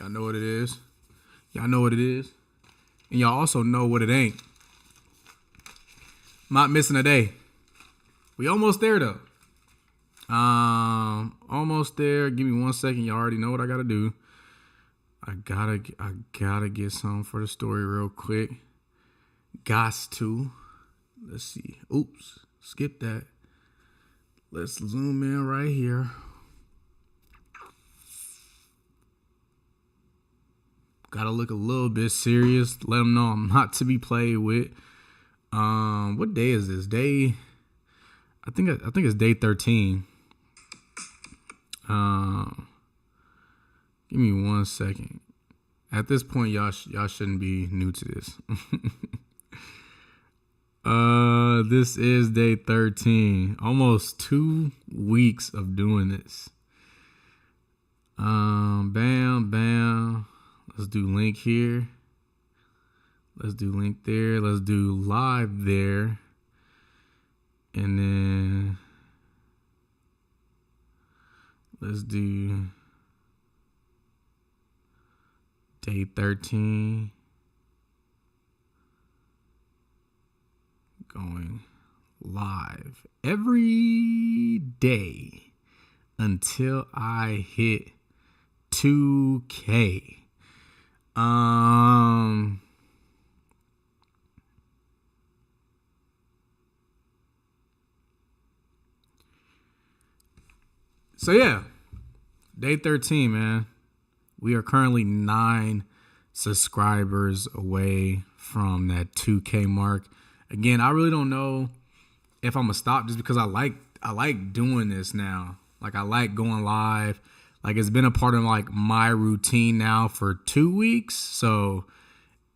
Y'all know what it is. Y'all know what it is. And y'all also know what it ain't. Not missing a day. We almost there though. Almost there. Give me 1 second. You already know what I gotta do. I gotta get something for the story real quick. Gots to. Let's see. Oops. Skip that. Let's zoom in right here. Gotta look a little bit serious. Let them know I'm not to be played with. What day is this? I think it's day 13. Give me 1 second. At this point, y'all shouldn't be new to this. This is day 13. Almost 2 weeks of doing this. Bam. Let's do link here. Let's do link there. Let's do live there. And then let's do day 13. Going live every day until I hit 2K. So yeah, day 13, man. We are currently 9 subscribers away from that 2K mark. Again, I really don't know if I'm gonna stop just because I like doing this now. Like I like going live. Like it's been a part of like my routine now for 2 weeks. So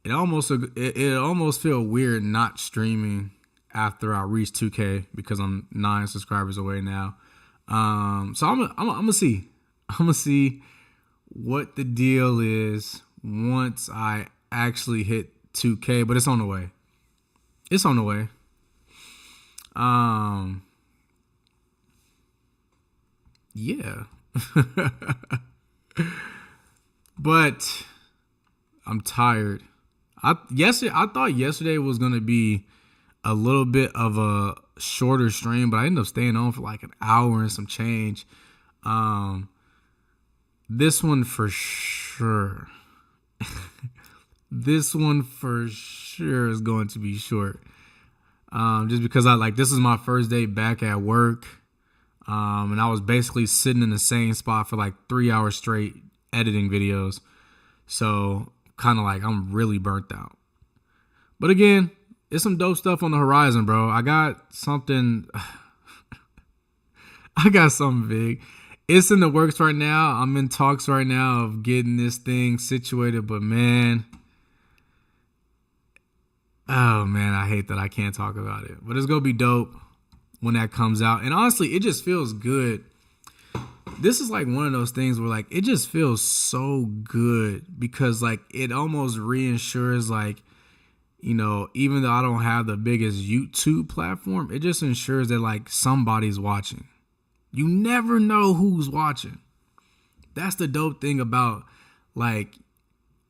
it almost feel weird not streaming after I reach 2K because I'm 9 subscribers away now. So I'm gonna see what the deal is once I actually hit 2K, but it's on the way. It's on the way. Yeah. But I'm tired. I thought yesterday was gonna be a little bit of a shorter stream, but I ended up staying on for like an hour and some change. This one for sure. This one for sure is going to be short. Just because this is my first day back at work. And I was basically sitting in the same spot for like 3 hours straight editing videos. So kind of like I'm really burnt out. But again, it's some dope stuff on the horizon, bro. I got something big. It's in the works right now. I'm in talks right now of getting this thing situated, but man, oh man, I hate that I can't talk about it. But it's going to be dope when that comes out. And honestly, it just feels good. This is like one of those things where like it just feels so good because like it almost reinsures like, you know, even though I don't have the biggest YouTube platform, it just ensures that like somebody's watching. You never know who's watching. That's the dope thing about like,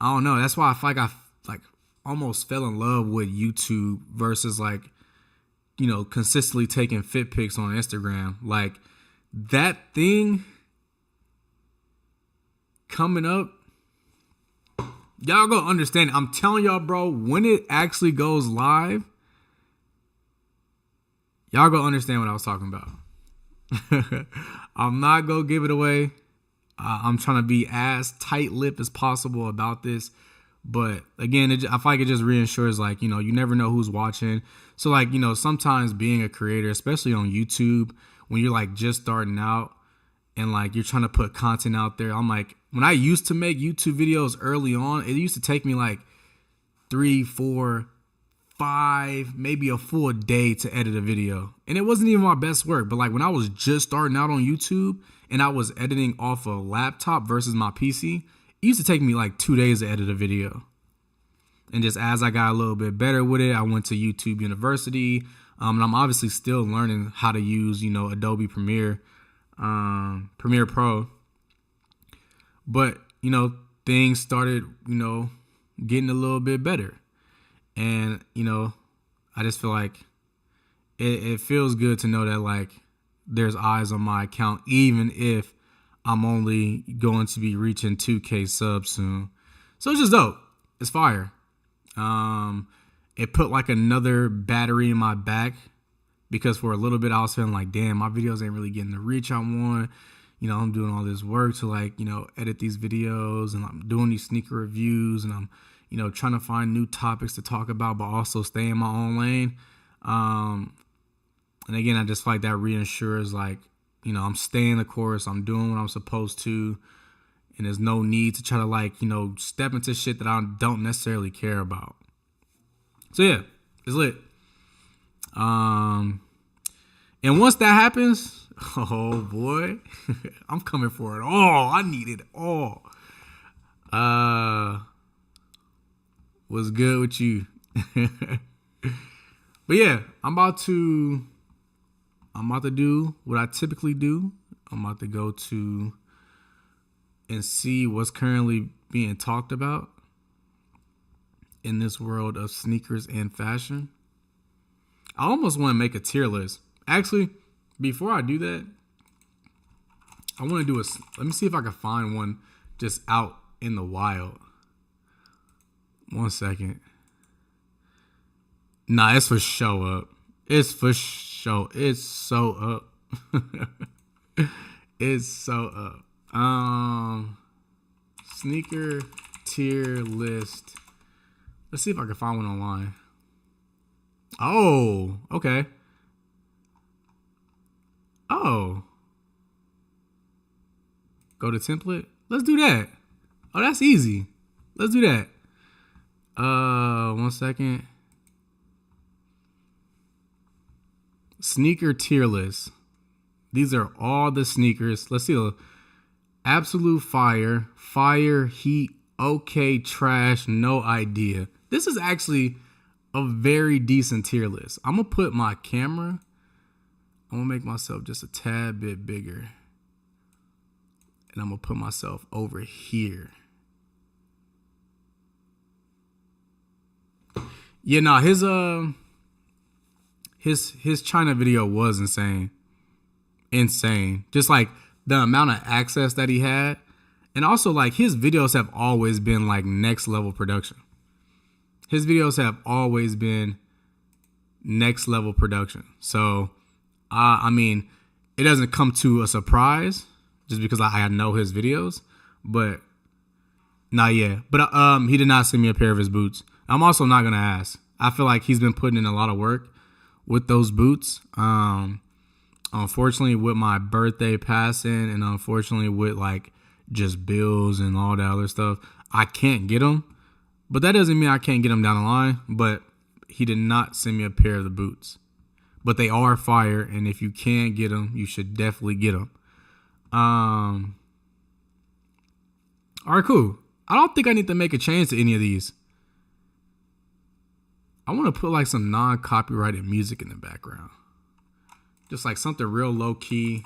I don't know. That's why I feel like I like almost fell in love with YouTube versus like, you know, consistently taking fit pics on Instagram. Like that thing coming up, y'all gonna understand it. I'm telling y'all, bro, when it actually goes live, y'all gonna understand what I was talking about. I'm not gonna give it away. I'm trying to be as tight-lipped as possible about this. But again, I feel like it just reinsures like, you know, you never know who's watching. So like, you know, sometimes being a creator, especially on YouTube, when you're like just starting out and like you're trying to put content out there, I'm like, when I used to make YouTube videos early on, it used to take me like 3, 4, 5, maybe a full day to edit a video. And it wasn't even my best work. But like when I was just starting out on YouTube and I was editing off a laptop versus my PC, it used to take me like 2 days to edit a video. And just as I got a little bit better with it, I went to YouTube University. And I'm obviously still learning how to use, you know, Adobe Premiere Pro. But, you know, things started, getting a little bit better. And, I just feel like it feels good to know that like there's eyes on my account, even if I'm only going to be reaching 2K subs soon. So it's just dope. It's fire. It put like another battery in my back, because for a little bit I was feeling like, damn, my videos ain't really getting the reach I want. I'm doing all this work to like, edit these videos, and I'm doing these sneaker reviews, and I'm, trying to find new topics to talk about, but also stay in my own lane. And again, I just feel like that reassures like, I'm staying the course. I'm doing what I'm supposed to. And there's no need to try to like, step into shit that I don't necessarily care about. So yeah, it's lit. And once that happens, oh boy, I'm coming for it all. I need it all. What's good with you? But yeah, I'm about to do what I typically do. I'm about to go to and see what's currently being talked about in this world of sneakers and fashion. I almost want to make a tier list. Actually, before I do that, I want to do let me see if I can find one just out in the wild. 1 second. Nah, it's for show up. It's for show. It's so up. It's so up. Sneaker tier list. Let's see if I can find one online. Oh, okay. Oh. Go to template. Let's do that. Oh, that's easy. Let's do that. 1 second. Sneaker tier list. These are all the sneakers. Let's see. Absolute fire, fire, heat, okay, trash, no idea. This is actually a very decent tier list. I'm going to put my camera, I'm going to make myself just a tad bit bigger. And I'm going to put myself over here. Yeah, no, his China video was insane. Insane. Just like the amount of access that he had. And also like his videos have always been like next level production. His videos have always been next level production. So, I mean, it doesn't come to a surprise just because I know his videos, but not yet. But he did not send me a pair of his boots. I'm also not going to ask. I feel like he's been putting in a lot of work with those boots. Unfortunately, with my birthday passing, and unfortunately with like just bills and all that other stuff, I can't get them. But that doesn't mean I can't get them down the line. But he did not send me a pair of the boots. But they are fire, and if you can get them, you should definitely get them. All right, cool. I don't think I need to make a change to any of these. I want to put like some non-copyrighted music in the background. Just like something real low key.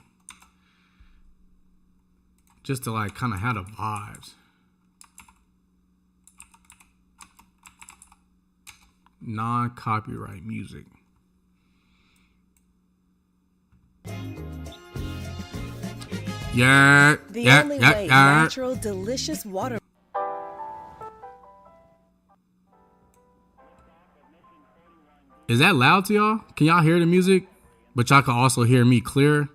Just to like kind of have the vibes. Non-copyright music. Yeah. The only way natural, delicious water. Is that loud to y'all? Can y'all hear the music? But y'all can also hear me clear.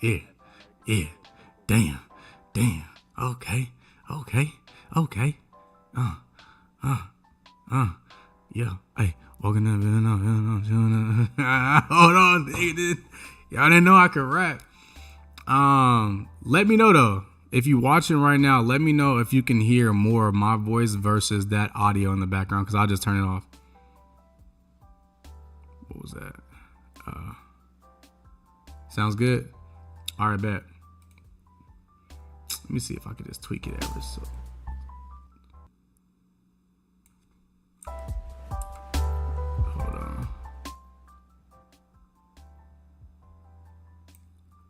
Yeah. Damn. Okay. Yeah. Hey, walking up. Hold on, y'all didn't know I could rap. Let me know though. If you're watching right now, let me know if you can hear more of my voice versus that audio in the background, because I'll just turn it off. What was that? Sounds good? All right, bet. Let me see if I can just tweak it ever so. Hold on.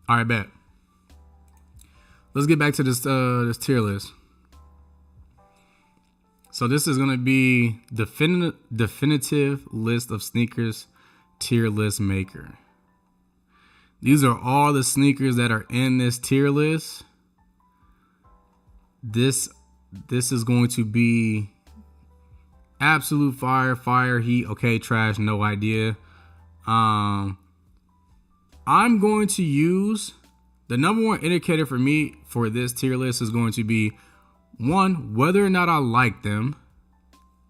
All right, bet. Let's get back to this this tier list. So this is gonna be definitive list of sneakers tier list maker. These are all the sneakers that are in this tier list. This is going to be absolute fire, heat, okay, trash, no idea. I'm going to use the number one indicator for me for this tier list is going to be 1, whether or not I like them.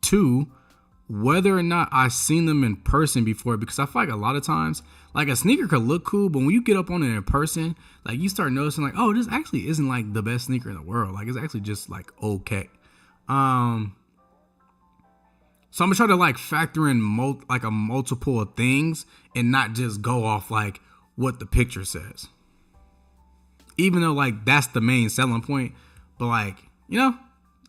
2, whether or not I've seen them in person before, because I feel like a lot of times, like a sneaker could look cool, but when you get up on it in person, like you start noticing like, oh, this actually isn't like the best sneaker in the world. Like it's actually just like okay. So I'm gonna try to like factor in a multiple of things and not just go off like what the picture says. Even though like that's the main selling point, but like, you know,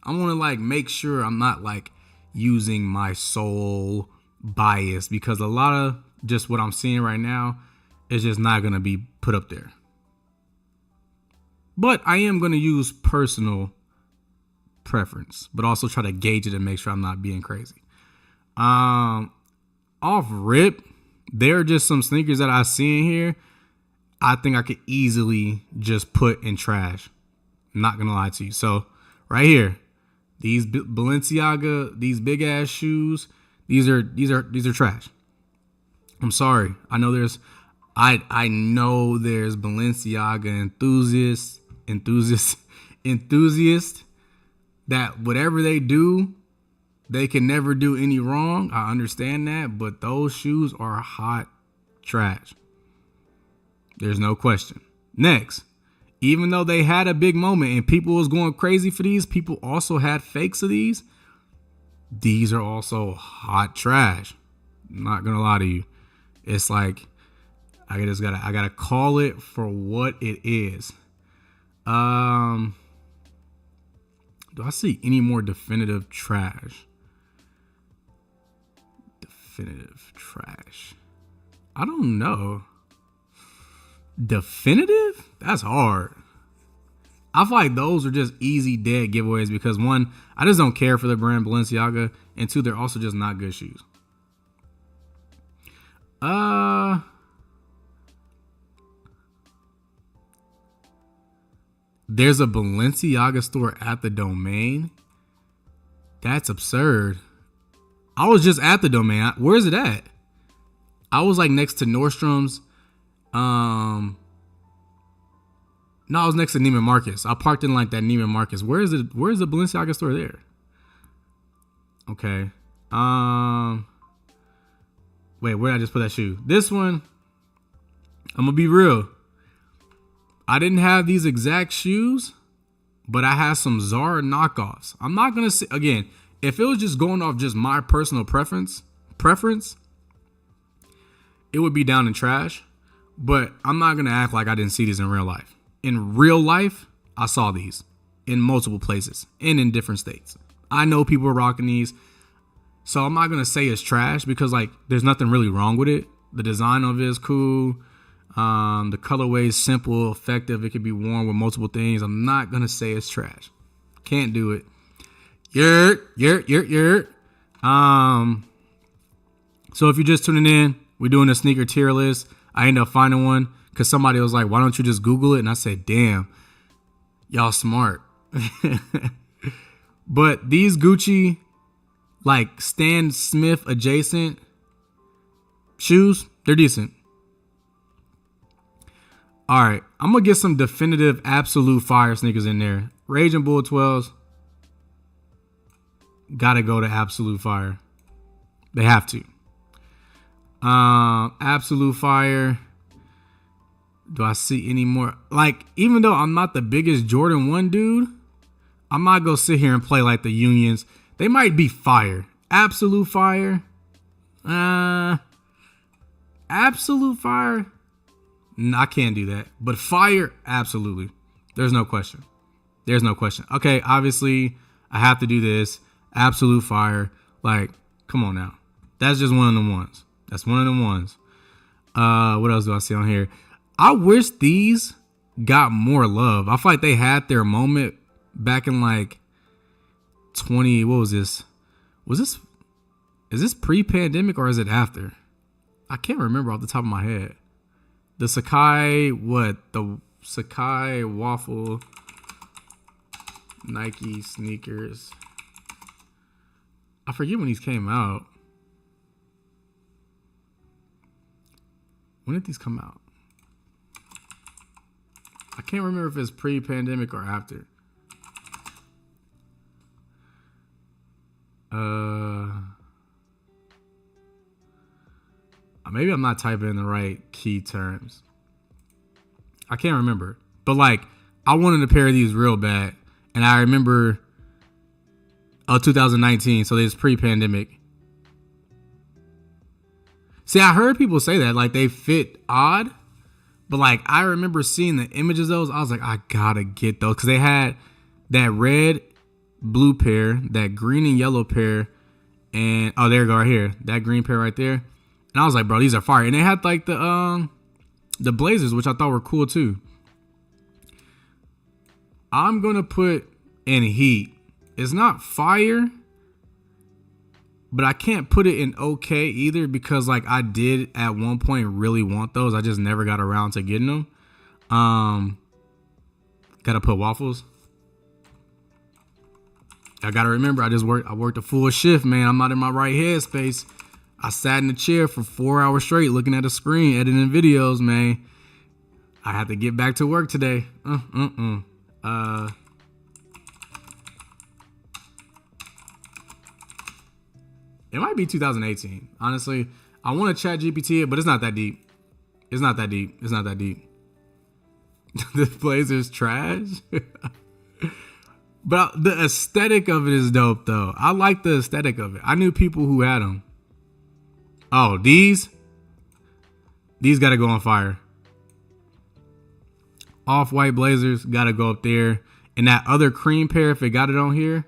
I want to like make sure I'm not like using my sole bias, because a lot of just what I'm seeing right now is just not going to be put up there. But I am going to use personal preference, but also try to gauge it and make sure I'm not being crazy. Off rip, there are just some sneakers that I see in here I think I could easily just put in trash. I'm not going to lie to you. So right here, these Balenciaga, these big ass shoes, these are trash. I'm sorry. I know there's Balenciaga enthusiasts that whatever they do, they can never do any wrong. I understand that, but those shoes are hot trash. There's no question. Next, even though they had a big moment and people was going crazy for these, people also had fakes of these. These are also hot trash. I'm not gonna lie to you. It's like I gotta call it for what it is. Do I see any more definitive trash? Definitive trash. I don't know. Definitive? That's hard. I feel like those are just easy dead giveaways because 1, I just don't care for the brand Balenciaga, and 2, they're also just not good shoes. There's a Balenciaga store at the Domain. That's absurd. I was just at the Domain. Where is it at? I was like next to Nordstrom's. No, I was next to Neiman Marcus. I parked in like that Neiman Marcus. Where's the Balenciaga store there? Okay. Wait, where did I just put that shoe? This one, I'm gonna be real. I didn't have these exact shoes, but I had some Zara knockoffs. I'm not gonna say again, if it was just going off just my personal preference, it would be down in trash. But I'm not gonna act like I didn't see these in real life. In real life, I saw these in multiple places and in different states. I know people are rocking these. So I'm not going to say it's trash because like there's nothing really wrong with it. The design of it is cool. The colorway is simple, effective. It can be worn with multiple things. I'm not going to say it's trash. Can't do it. So if you're just tuning in, we're doing a sneaker tier list. I ended up finding one because somebody was like, why don't you just Google it? And I said, damn, y'all smart. But these Gucci, like Stan Smith adjacent shoes, they're decent. All right, I'm going to get some definitive absolute fire sneakers in there. Raging Bull 12s. Got to go to absolute fire. They have to. Absolute fire. Do I see any more? Like, even though I'm not the biggest Jordan 1 dude, I'm not going to sit here and play like the Unions. They might be fire. Absolute fire. Absolute fire. No, I can't do that. But fire, absolutely. There's no question. There's no question. Okay, obviously, I have to do this. Absolute fire. Like, come on now. That's just one of the ones. That's one of the ones. What else do I see on here? I wish these got more love. I feel like they had their moment back in like 20. What was this? Is this pre-pandemic or is it after? I can't remember off the top of my head. The Sacai waffle Nike sneakers. I forget when these came out. When did these come out? I can't remember if it's pre-pandemic or after. Maybe I'm not typing in the right key terms. I can't remember. But like, I wanted a pair of these real bad. And I remember 2019, so it's pre-pandemic. See, I heard people say that, like, they fit odd. But like, I remember seeing the images of those. I was like, I gotta get those. Because they had that red, blue pair, that green and yellow pair. And, oh, there you go right here. That green pair right there. And I was like, bro, these are fire. And they had like the Blazers, which I thought were cool too. I'm going to put in Heat. It's not fire, but I can't put it in okay either because like I did at one point really want those. I just never got around to getting them. Got to put waffles. I got to remember, I worked a full shift, man. I'm not in my right headspace. I sat in the chair for 4 hours straight looking at a screen, editing videos, man. I had to get back to work today. It might be 2018. Honestly, I want to chat GPT it, but it's not that deep. It's not that deep. The Blazers trash. But the aesthetic of it is dope, though. I like the aesthetic of it. I knew people who had them. Oh, these got to go on fire. Off-white Blazers got to go up there. And that other cream pair, if it got it on here,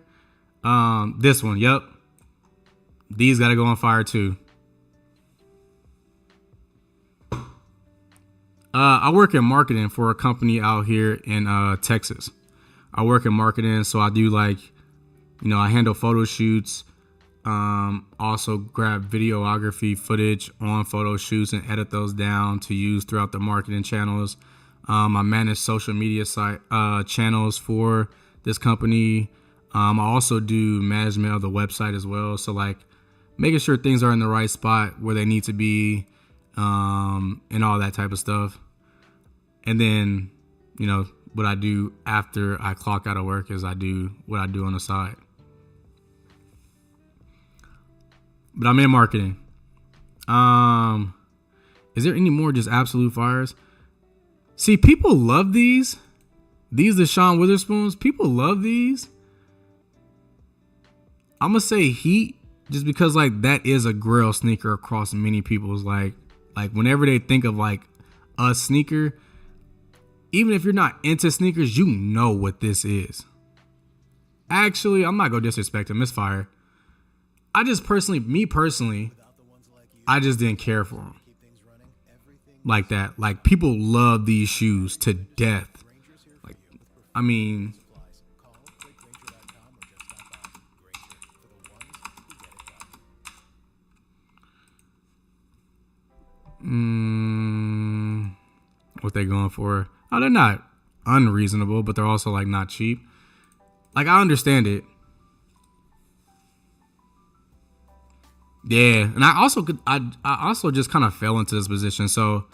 this one, yep. These got to go on fire too. I work in marketing for a company out here in Texas. I work in marketing, so I do like, I handle photo shoots. Also grab videography footage on photo shoots and edit those down to use throughout the marketing channels. I manage social media channels for this company. I also do management of the website as well. So like making sure things are in the right spot where they need to be, and all that type of stuff. And then, what I do after I clock out of work is I do what I do on the side. But I'm in marketing. Is there any more just absolute fires? See, people love these. These are Sean Witherspoons. People love these. I'm gonna say Heat just because like that is a grail sneaker across many people's like whenever they think of like a sneaker, even if you're not into sneakers, you know what this is. Actually, I'm not gonna disrespect him. It's fire. I just me personally, I just didn't care for them like that. Like people love these shoes to death. Like, I mean, what they going for? Oh, they're not unreasonable, but they're also like not cheap. Like I understand it. Yeah, and I also just kind of fell into this position. So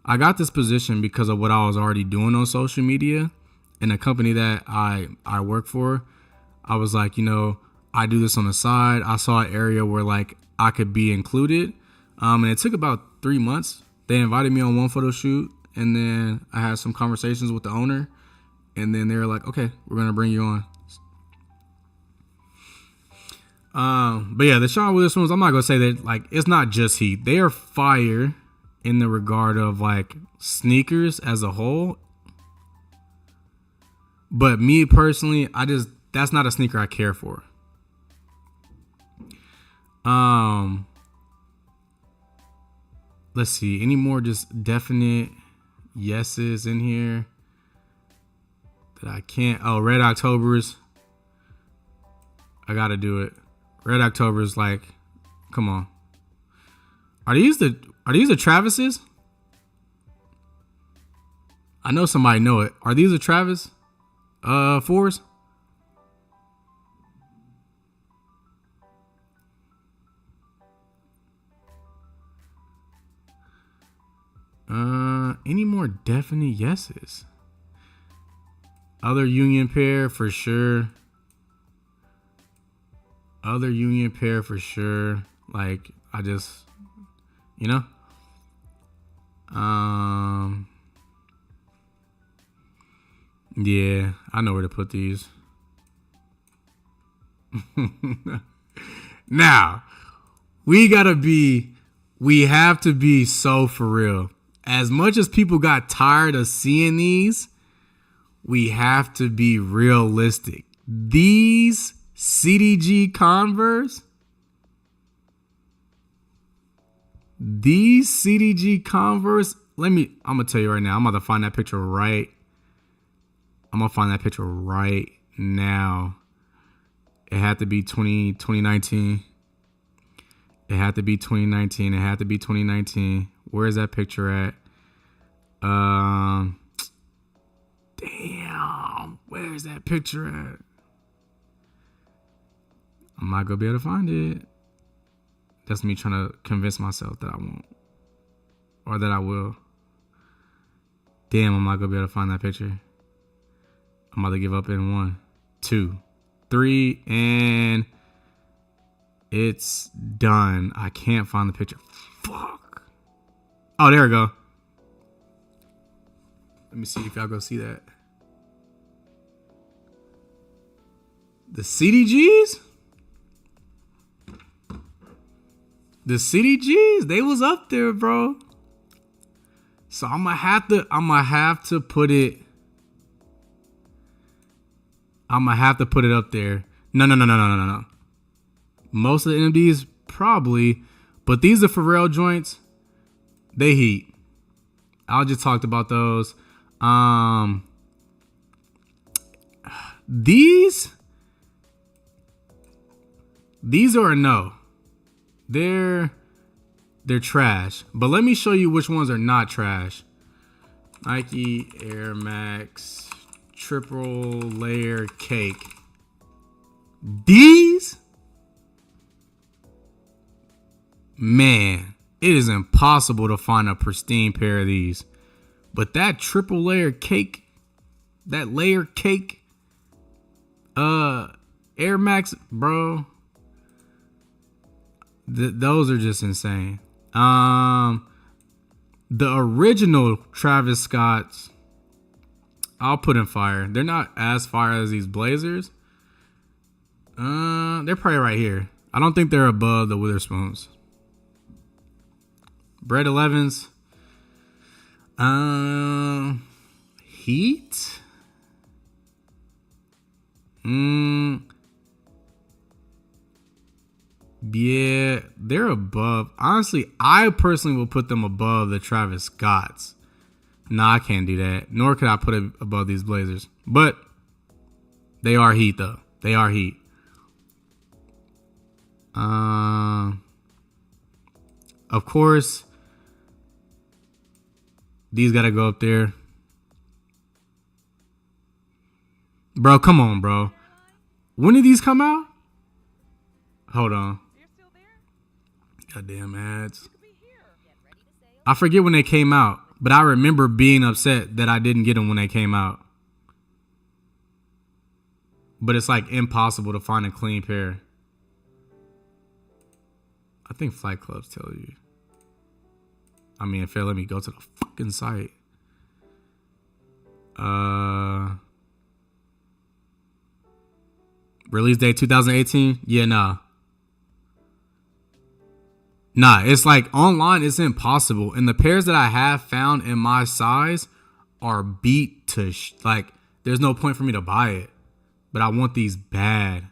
I got this position because of what I was already doing on social media in a company that I work for. I was like, I do this on the side. I saw an area where like I could be included. And it took about 3 months. They invited me on one photo shoot, and then I had some conversations with the owner, and then they were like, okay, we're going to bring you on. But yeah, the Sean Witherspoons, I'm not gonna say that like it's not just Heat. They are fire in the regard of like sneakers as a whole. But me personally, that's not a sneaker I care for. Let's see, any more just definite yeses in here that I can't. Oh, Red Octobers. I gotta do it. Red Octobers, like, come on. Are these the Travis's? I know somebody know it. Are these the Travis fours? Any more definite yeses? Other union pair for sure. Other union pair for sure. Like, I just, you know. Yeah, I know where to put these. Now, we have to be so for real. As much as people got tired of seeing these, we have to be realistic. These CDG Converse, I'm gonna tell you right now, I'm about to find that picture right. I'm gonna find that picture right now. It had to be 2019. It had to be 2019. Where is that picture at? Damn, where is that picture at? I'm not gonna be able to find it. That's me trying to convince myself that I won't. Or that I will. Damn, I'm not gonna be able to find that picture. I'm about to give up in 1, 2, 3, and it's done. I can't find the picture. Fuck. Oh, there we go. Let me see if y'all go see that. The CDGs? The CDGs, they was up there, bro. So I'm gonna have to put it. I'm gonna have to put it up there. No. Most of the NMDs probably, but these are Pharrell joints. They heat. I just talked about those. These are a no. They're trash. But let me show you which ones are not trash. Nike Air Max triple layer cake. These, man, it is impossible to find a pristine pair of these. But that triple layer cake, that layer cake, Air Max, bro, those are just insane. The original Travis Scott's, I'll put in fire. They're not as fire as these Blazers. They're probably right here. I don't think they're above the Witherspoons. Bread 11s. Heat. Yeah, they're above. Honestly, I personally will put them above the Travis Scott's. Nah, I can't do that. Nor could I put it above these Blazers. But they are heat, though. They are heat. Of course, these got to go up there. Bro, come on, bro. When did these come out? Hold on. Goddamn ads. I forget when they came out, but I remember being upset that I didn't get them when they came out. But it's like impossible to find a clean pair. I think Flight Clubs tell you. I mean, if they let me go to the fucking site. Release date 2018? Yeah, nah. Nah, it's like online, it's impossible. And the pairs that I have found in my size are beat to like, there's no point for me to buy it. But I want these bad.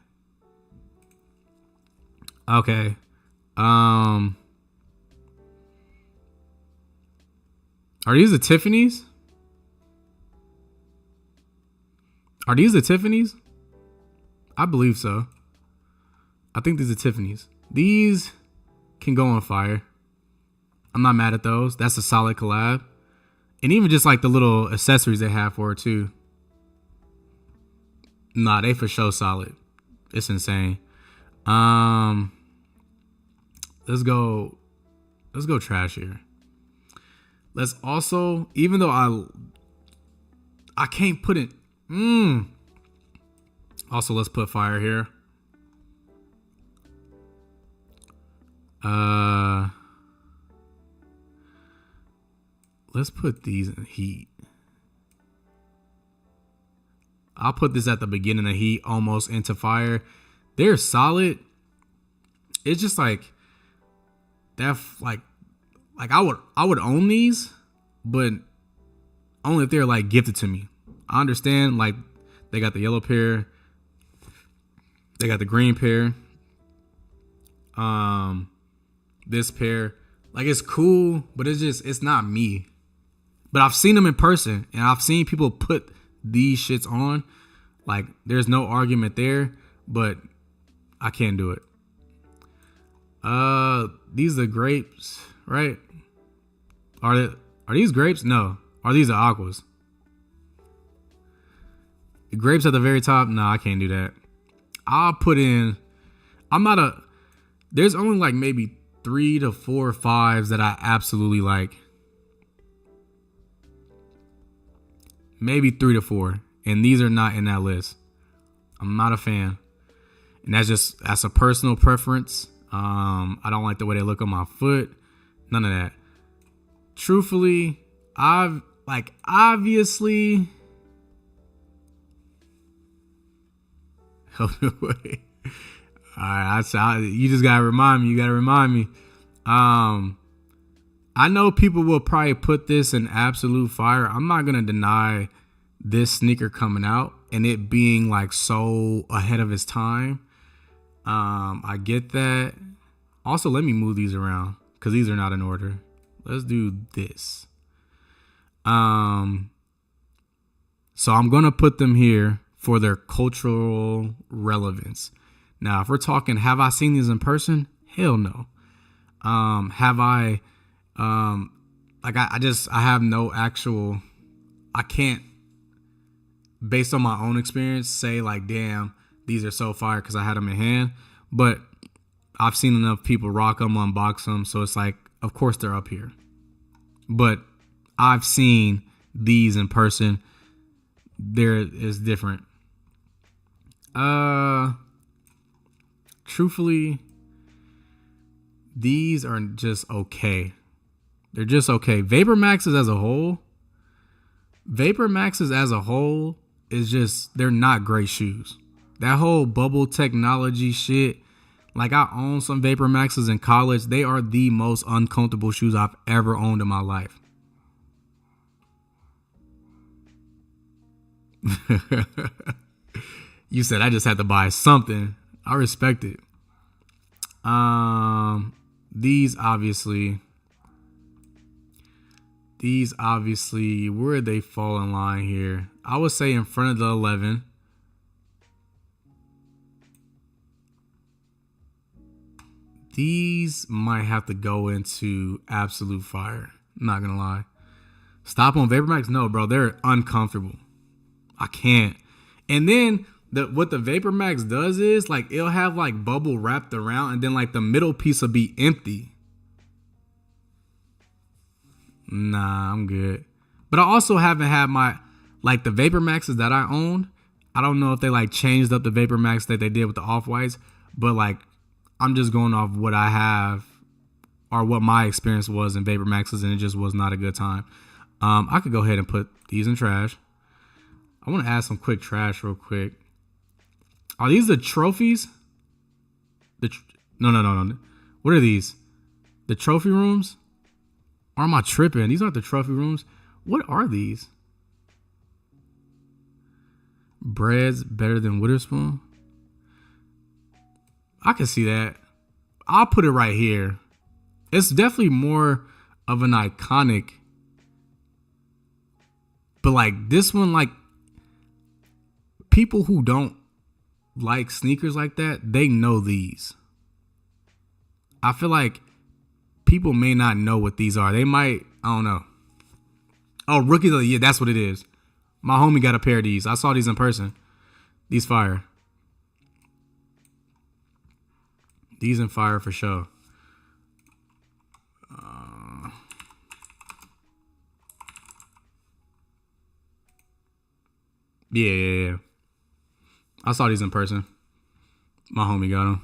Okay. Are these the Tiffany's? Are these the Tiffany's? I believe so. I think these are Tiffany's. These can go on fire. I'm not mad at those. That's a solid collab. And even just like the little accessories they have for it too. Nah, they for sure solid. It's insane. Let's go trash here. Let's also, even though I can't put it. Also, let's put fire here. Let's put these in heat. I'll put this at the beginning of heat, almost into fire. They're solid. It's just like that. Like I would own these, but only if they're like gifted to me. I understand, like, they got the yellow pair, they got the green pair, this pair. Like, it's cool, but it's not me. But I've seen them in person, and I've seen people put these shits on. Like, there's no argument there, but I can't do it. These are grapes, right? Are these grapes? No. Are these the aquas? The grapes at the very top? No, I can't do that. I'll put in. There's only like maybe 3 to 4 or 5s that I absolutely like. Maybe 3 to 4. And these are not in that list. I'm not a fan. And that's a personal preference. I don't like the way they look on my foot. None of that. Truthfully, obviously. Alright, you just gotta remind me. I know people will probably put this in absolute fire. I'm not gonna deny this sneaker coming out and it being like so ahead of its time. I get that. Also, let me move these around because these are not in order. Let's do this. So I'm gonna put them here for their cultural relevance. Now, if we're talking, have I seen these in person? Hell no. Have I, I have no actual, I can't, based on my own experience, say like, damn, these are so fire because I had them in hand. But I've seen enough people rock them, unbox them. So it's like, of course they're up here. But I've seen these in person. There is different. Truthfully, these are just okay. They're just okay. Vapor Maxes as a whole is just, they're not great shoes. That whole bubble technology shit, like I own some Vapor Maxes in college. They are the most uncomfortable shoes I've ever owned in my life. You said I just had to buy something. I respect it. These obviously, where they fall in line here? I would say in front of the 11. These might have to go into absolute fire. I'm not gonna lie. Stop on Vapor Max? No, bro, they're uncomfortable. I can't. And then what the Vapor Max does is like it'll have like bubble wrapped around and then like the middle piece will be empty. Nah, I'm good. But I also haven't had like the Vapor Maxes that I owned. I don't know if they like changed up the Vapor Max that they did with the Off-Whites, but like I'm just going off what I have or what my experience was in Vapor Maxes, and it just was not a good time. I could go ahead and put these in trash. I want to add some quick trash real quick. Are these the trophies? No. What are these? The trophy rooms? Or am I tripping? These aren't the trophy rooms. What are these? Bread's better than Witherspoon? I can see that. I'll put it right here. It's definitely more of an iconic. But like this one, like people who don't like sneakers like that, they know these. I feel like people may not know what these are. They might, I don't know. Oh, Rookie of the Year, that's what it is. My homie got a pair of these. I saw these in person. These fire. These in fire for sure. Yeah. I saw these in person. My homie got them.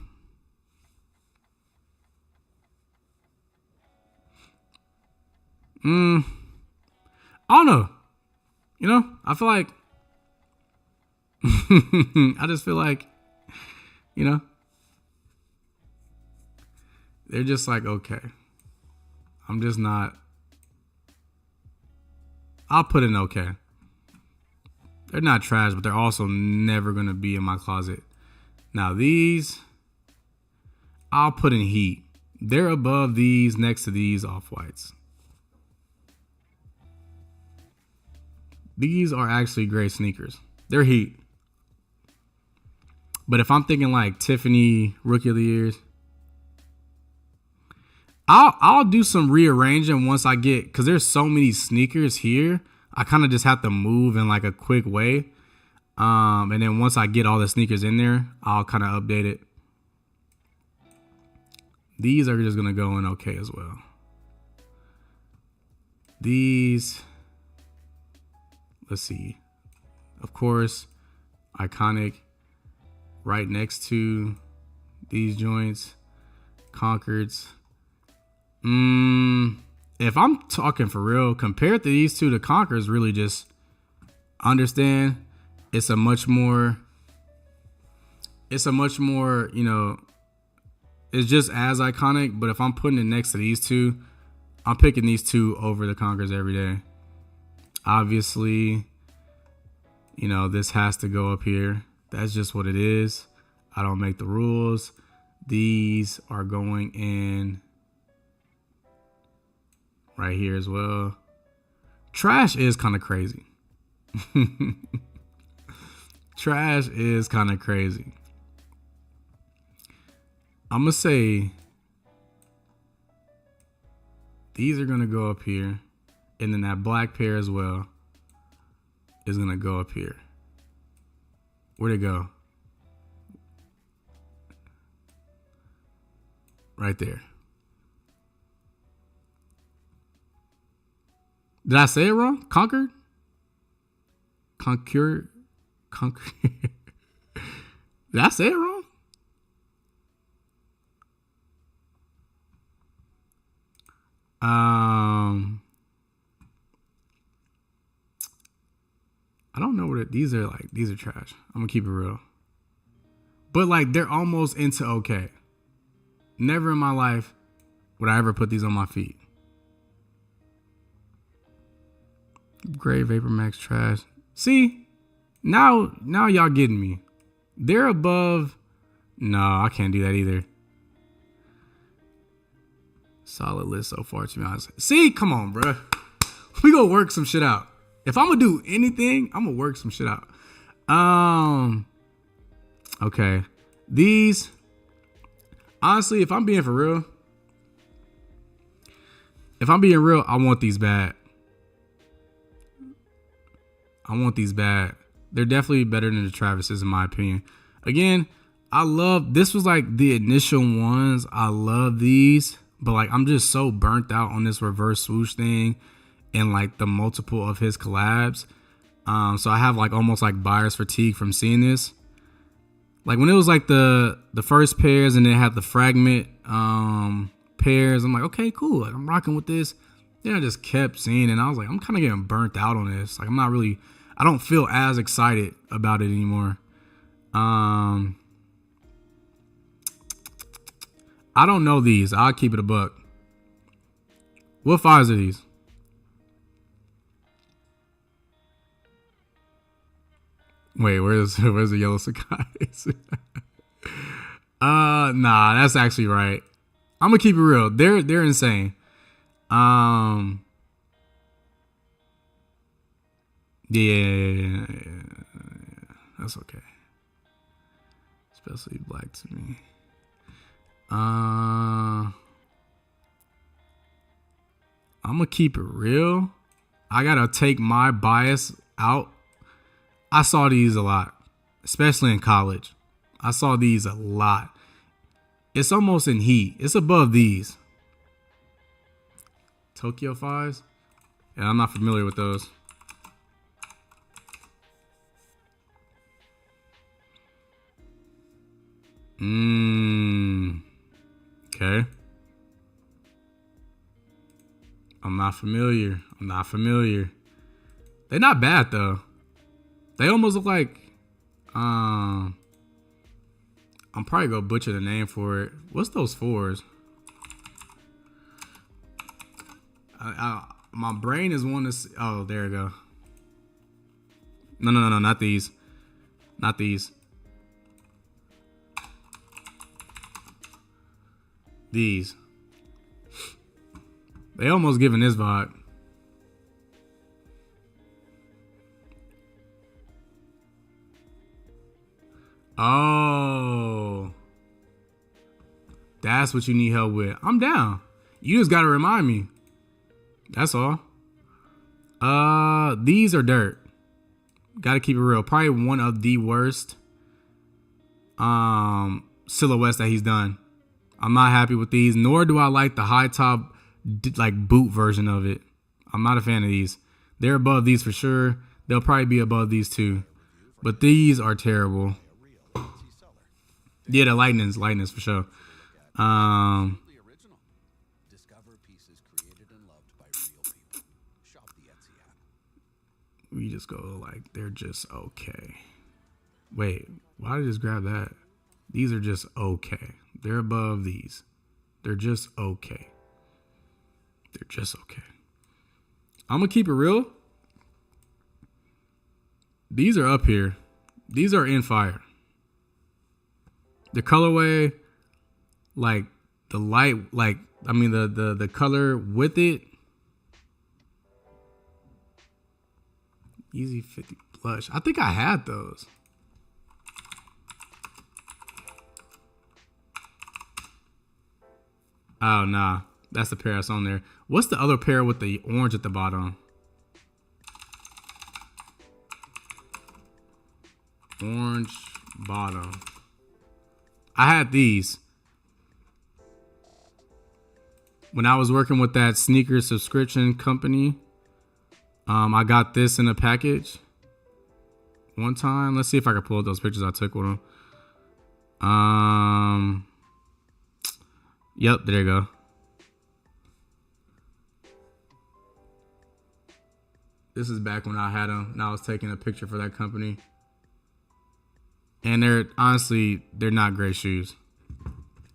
I don't know. You know, I feel like I just feel like, you know, they're just like, okay. I'm just not. I'll put in okay. They're not trash, but they're also never going to be in my closet. Now these, I'll put in heat. They're above these, next to these Off-Whites. These are actually great sneakers. They're heat. But if I'm thinking like Tiffany Rookie of the Years, I'll do some rearranging once I get, because there's so many sneakers here. I kind of just have to move in like a quick way. And then once I get all the sneakers in there, I'll kind of update it. These are just going to go in okay as well. These, let's see. Of course, iconic. Right next to these joints, Concords. If I'm talking for real, compared to these two, the Concords really just understand. It's a much more, you know, it's just as iconic. But if I'm putting it next to these two, I'm picking these two over the Concords every day. Obviously, you know, this has to go up here. That's just what it is. I don't make the rules. These are going in right here as well. Trash is kind of crazy. Trash is kind of crazy. I'm going to say these are going to go up here. And then that black pair as well is going to go up here. Where'd it go? Right there. Did I say it wrong? Concord? Concord? Did I say it wrong? I don't know what these are like. These are trash. I'm gonna keep it real. But like, they're almost into okay. Never in my life would I ever put these on my feet. Gray Vapor Max trash. See, now y'all getting me. They're above. No, I can't do that either. Solid list so far, to be honest. See, come on, bro. We gonna work some shit out. If I'm gonna do anything, I'm gonna work some shit out. Okay. These, honestly, if I'm being for real, I want these bad. They're definitely better than the Travises, in my opinion. Again, this was like the initial ones. I love these, but like, I'm just so burnt out on this reverse swoosh thing and like the multiple of his collabs. So I have like almost like buyer's fatigue from seeing this. Like when it was like the first pairs and then it had the fragment pairs, I'm like, okay, cool. Like I'm rocking with this. Then I just kept seeing it and I was like, I'm kind of getting burnt out on this. Like I don't feel as excited about it anymore. I don't know these. I'll keep it a buck. What fives are these? Wait, where's the yellow Sakai's? Nah, that's actually right. I'm gonna keep it real. They're insane. Yeah. That's okay. Especially black to me. I'm gonna keep it real. I gotta take my bias out. I saw these a lot, especially in college. I saw these a lot. It's almost in heat. It's above these. Tokyo 5s? Yeah, I'm not familiar with those. Okay. I'm not familiar. They're not bad though. They almost look like I'm probably gonna butcher the name for it. What's those fours? My brain is wanting to see. Oh, there we go. No, not these. Not these. These. They almost giving this vibe. Oh. That's what you need help with. I'm down. You just gotta remind me. That's all. These are dirt. Gotta keep it real. Probably one of the worst silhouettes that he's done. I'm not happy with these, nor do I like the high top like boot version of it. I'm not a fan of these. They're above these for sure. They'll probably be above these too. But these are terrible. Yeah, the lightnings for sure. We just go like they're just okay. Wait, why did I just grab that? These are just okay. They're above these. They're just okay. They're just okay. I'm gonna keep it real. These are up here. These are in fire. The colorway, like the light, like I mean the color with it. Easy 50 blush. I think I had those. Oh, nah. That's the pair that's on there. What's the other pair with the orange at the bottom? Orange bottom. I had these. When I was working with that sneaker subscription company, I got this in a package one time. Let's see if I can pull up those pictures I took with them. Yep, there you go. This is back when I had them and I was taking a picture for that company. And they're not great shoes.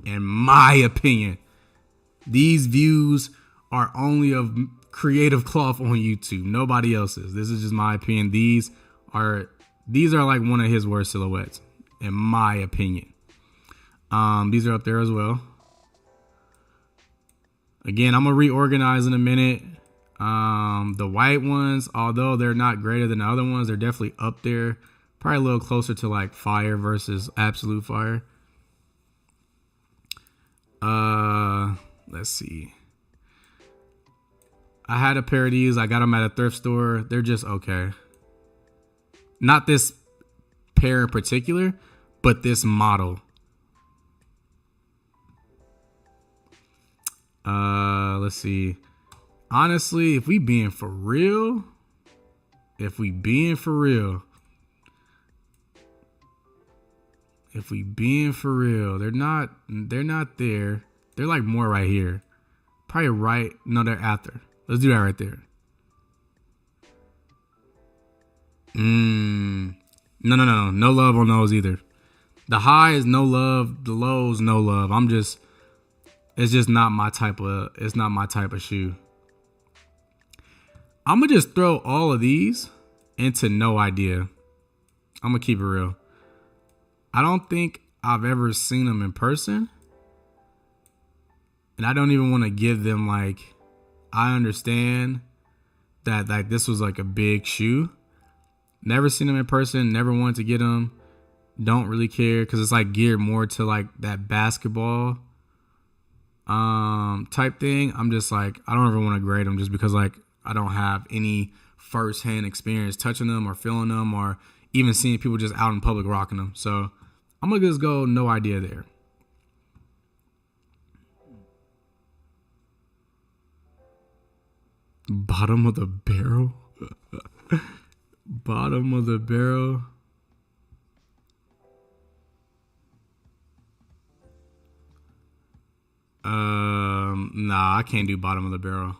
In my opinion. These views are only of Creative Cloth on YouTube. Nobody else's. This is just my opinion. These are like one of his worst silhouettes, in my opinion. These are up there as well. Again, I'm gonna reorganize in a minute. The white ones, although they're not greater than the other ones, they're definitely up there. Probably a little closer to like Fire versus Absolute Fire. Let's see. I had a pair of these. I got them at a thrift store. They're just okay. Not this pair in particular, but this model. Let's see. Honestly, if we being for real, they're not there. They're like more right here. Probably right. No, they're after. Let's do that right there. No love on those either. The high is no love. The low is no love. It's just not my type of shoe. I'm gonna just throw all of these into no idea. I'm gonna keep it real. I don't think I've ever seen them in person. And I don't even want to give them like, I understand that like this was like a big shoe. Never seen them in person. Never wanted to get them. Don't really care because it's like geared more to like that basketball type thing. I'm just like, I don't ever want to grade them just because like I don't have any firsthand experience touching them or feeling them or even seeing people just out in public rocking them. So I'm gonna just go no idea there. Bottom of the barrel. Bottom of the barrel. Nah, I can't do bottom of the barrel.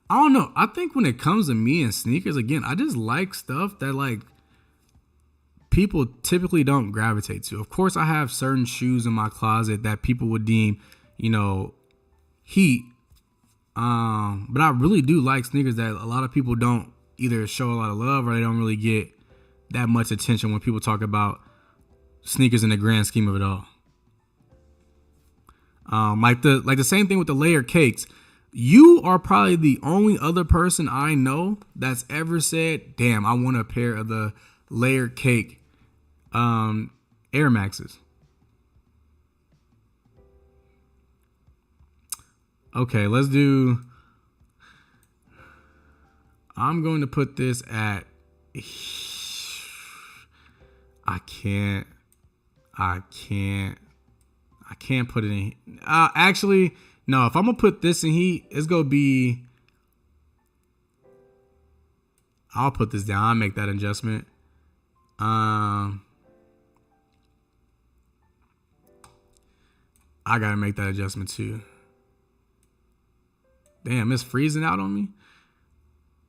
I don't know. I think when it comes to me and sneakers, again, I just like stuff that like people typically don't gravitate to. Of course, I have certain shoes in my closet that people would deem, heat. But I really do like sneakers that a lot of people don't either show a lot of love or they don't really get that much attention when people talk about sneakers in the grand scheme of it all. Like the same thing with the layer cakes. You are probably the only other person I know that's ever said, damn, I want a pair of the layer cake Air Maxes. Okay, let's do. I'm going to put this at. I can't put it in. Actually, no. If I'm gonna put this in heat, it's gonna be. I'll put this down. I'll make that adjustment. I gotta make that adjustment too. Damn, it's freezing out on me.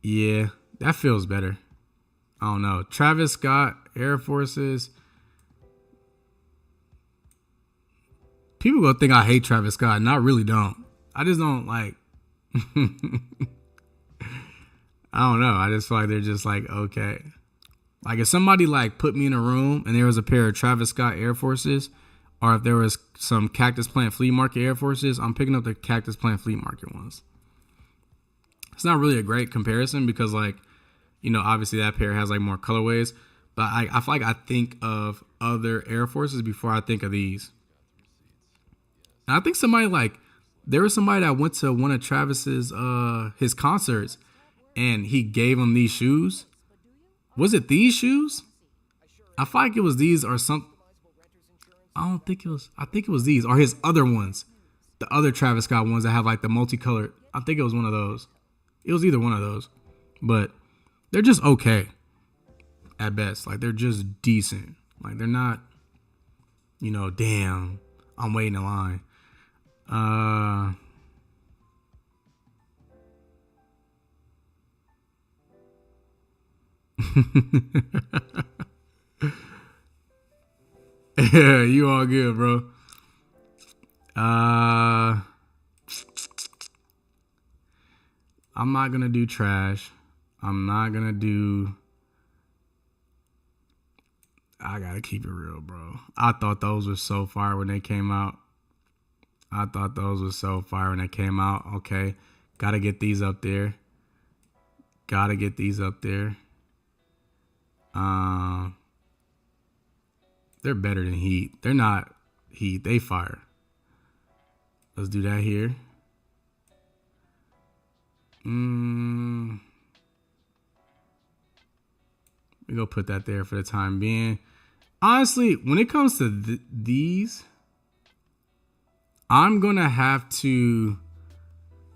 Yeah, that feels better. I don't know. Travis Scott, Air Forces. People gonna think I hate Travis Scott, and I really don't. I just don't like. I don't know. I just feel like they're just like, okay. Like if somebody like put me in a room and there was a pair of Travis Scott Air Forces, or if there was some Cactus Plant Flea Market Air Forces, I'm picking up the Cactus Plant Flea Market ones. It's not really a great comparison because like, obviously that pair has like more colorways, but I feel like I think of other Air Forces before I think of these. And I think there was somebody that went to one of Travis's, his concerts and he gave him these shoes. Was it these shoes? I feel like it was these or some. I think it was these or his other ones. The other Travis Scott ones that have like the multicolored. I think it was one of those. It was either one of those, but they're just okay at best. Like they're just decent. Like they're not, damn, I'm waiting in line. Yeah, you all good, bro. I'm not gonna do trash. I'm not gonna do. I gotta keep it real, bro. I thought those were so fire when they came out. Okay, gotta get these up there. They're better than Heat. They're not Heat. They fire. Let's do that here. We go put that there for the time being. Honestly, when it comes to these, I'm gonna have to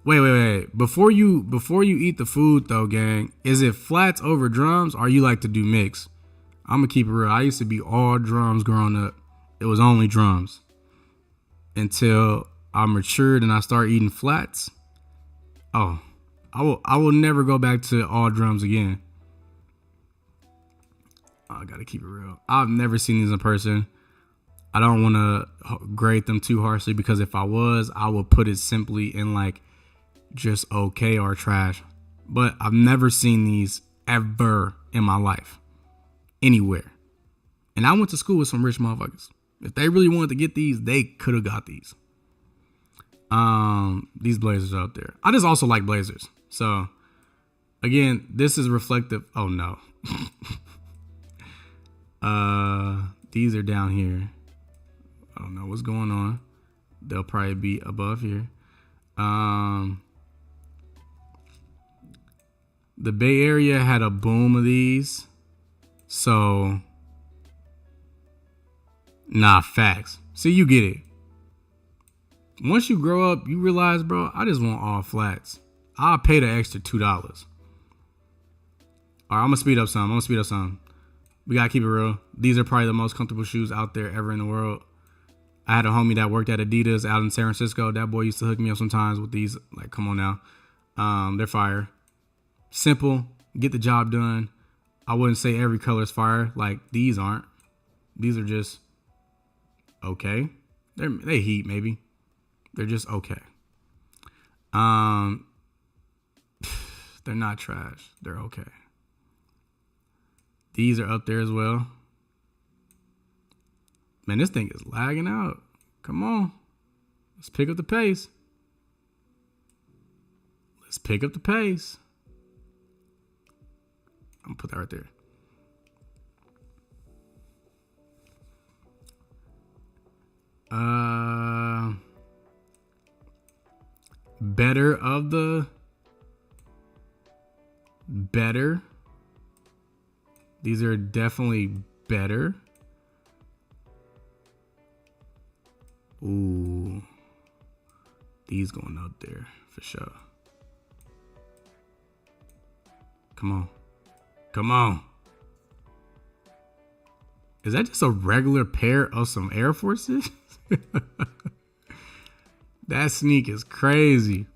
wait. Before you eat the food though, gang, is it flats over drums or you like to do mix? I'm gonna keep it real. I used to be all drums growing up. It was only drums until I matured and I started eating flats. Oh, I will never go back to all drums again. I gotta keep it real. I've never seen these in person. I don't want to grade them too harshly because if I was, I would put it simply in like just okay or trash. But I've never seen these ever in my life, anywhere. And I went to school with some rich motherfuckers. If they really wanted to get these, they could have got these. These blazers out there. I just also like blazers. So Again, this is reflective. Oh no. These are down here. I don't know what's going on. They'll probably be above here. The Bay Area had a boom of these. So, nah, facts. See, you get it. Once you grow up, you realize, bro, I just want all flats. I'll pay the extra $2. All right, I'm gonna speed up some. We gotta keep it real. These are probably the most comfortable shoes out there ever in the world. I had a homie that worked at Adidas out in San Francisco. That boy used to hook me up sometimes with these. Like, come on now. They're fire. Simple. Get the job done. I wouldn't say every color is fire. Like, these aren't. These are just okay. They heat, maybe. They're just okay. They're not trash. They're okay. These are up there as well. Man, this thing is lagging out. Come on. Let's pick up the pace. I'm gonna put that right there. Better. These are definitely better. Ooh. These going up there for sure. Come on. Is that just a regular pair of some Air Forces? That sneak is crazy.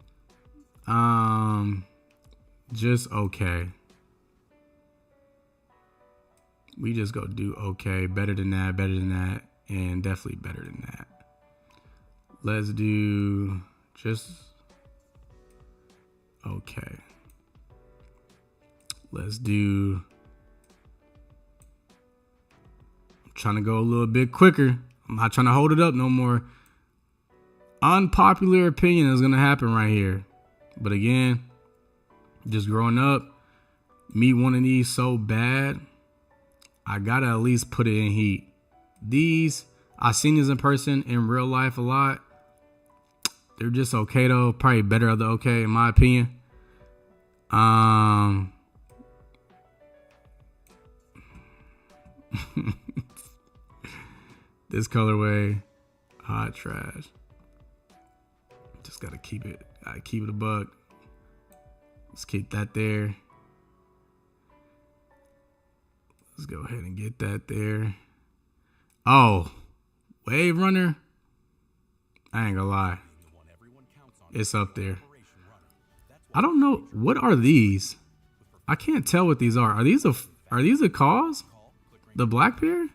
Just okay. We just go do okay. Better than that, and definitely better than that. Let's do just okay. Let's do. I'm trying to go a little bit quicker. I'm not trying to hold it up no more. Unpopular opinion is going to happen right here. But again, just growing up, me wanting these so bad, I got to at least put it in heat. These, I've seen these in person in real life a lot. They're just okay though. Probably better of the okay in my opinion. This colorway, hot trash. Just gotta keep it a buck. Let's keep that there. Let's go ahead and get that there. Oh, Wave Runner. I ain't gonna lie. It's up there. I don't know. What are these? I can't tell what these are. Are these a cause? The black pair?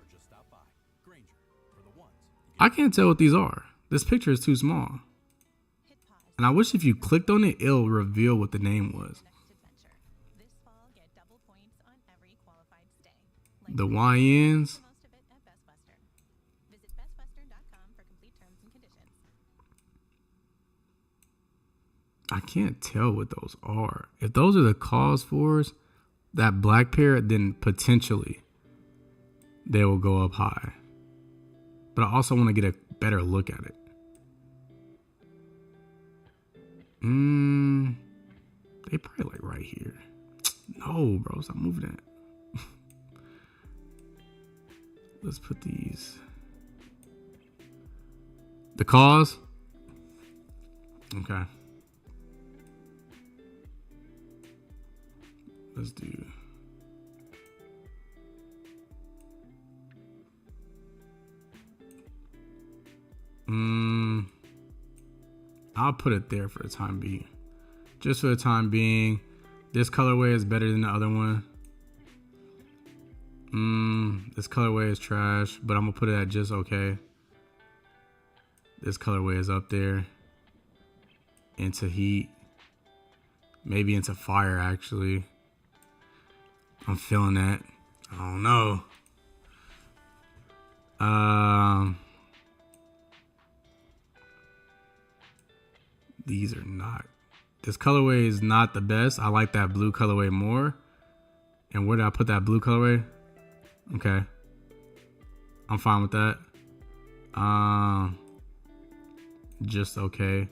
I can't tell what these are. This picture is too small. And I wish if you clicked on it, it'll reveal what the name was. The YNs. I can't tell what those are. If those are the cause fours, that black pair, then potentially they will go up high. But I also want to get a better look at it. They probably like right here. No, bro, stop moving that. Let's put these. The cause? Okay. Let's do. I'll put it there for the time being. Just for the time being. This colorway is better than the other one. This colorway is trash, but I'm gonna put it at just okay. This colorway is up there. Into heat. Maybe into fire, actually. I'm feeling that. I don't know. These are not This colorway is not the best. I like that blue colorway more. And where did I put that blue colorway? Okay. I'm fine with that. Just okay.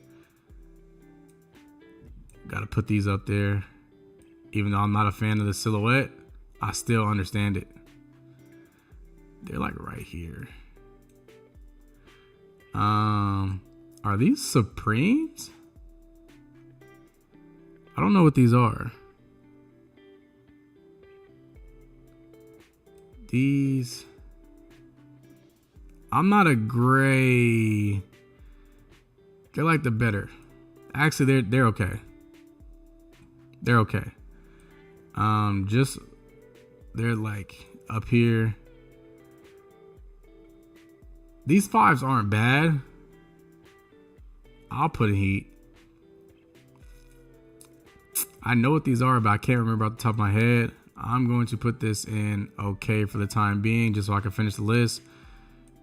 Gotta put these up there. Even though I'm not a fan of the silhouette, I still understand it. They're like right here. Are these Supremes? I don't know what these are. These, I'm not a gray. They're like the better. Actually, they're okay. They're okay. Just they're like up here. These 5s aren't bad. I'll put a heat. I know what these are, but I can't remember off the top of my head. I'm going to put this in okay for the time being, just so I can finish the list.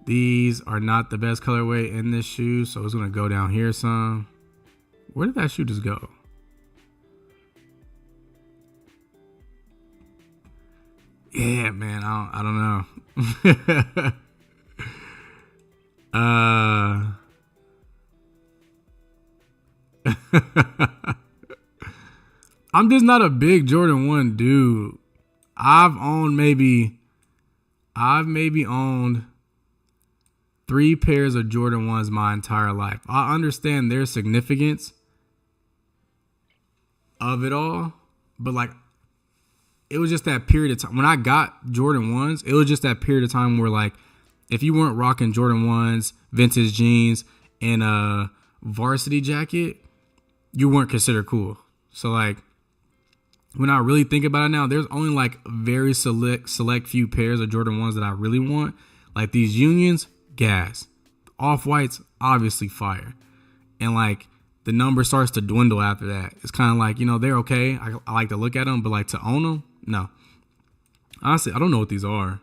These are not the best colorway in this shoe, so it's going to go down here some. Where did that shoe just go? Yeah, man, I don't know. I'm just not a big Jordan 1 dude. I've maybe owned 3 pairs of Jordan 1s my entire life. I understand their significance of it all, but like, it was just that period of time. When I got Jordan 1s, it was just that period of time where like, if you weren't rocking Jordan 1s, vintage jeans, and a varsity jacket, you weren't considered cool. So like, when I really think about it now, there's only like very select few pairs of Jordan 1s that I really want. Like these Unions, gas. Off-Whites, obviously fire. And like the number starts to dwindle after that. It's kind of like, you know, they're okay. I like to look at them, but like to own them, no. Honestly, I don't know what these are.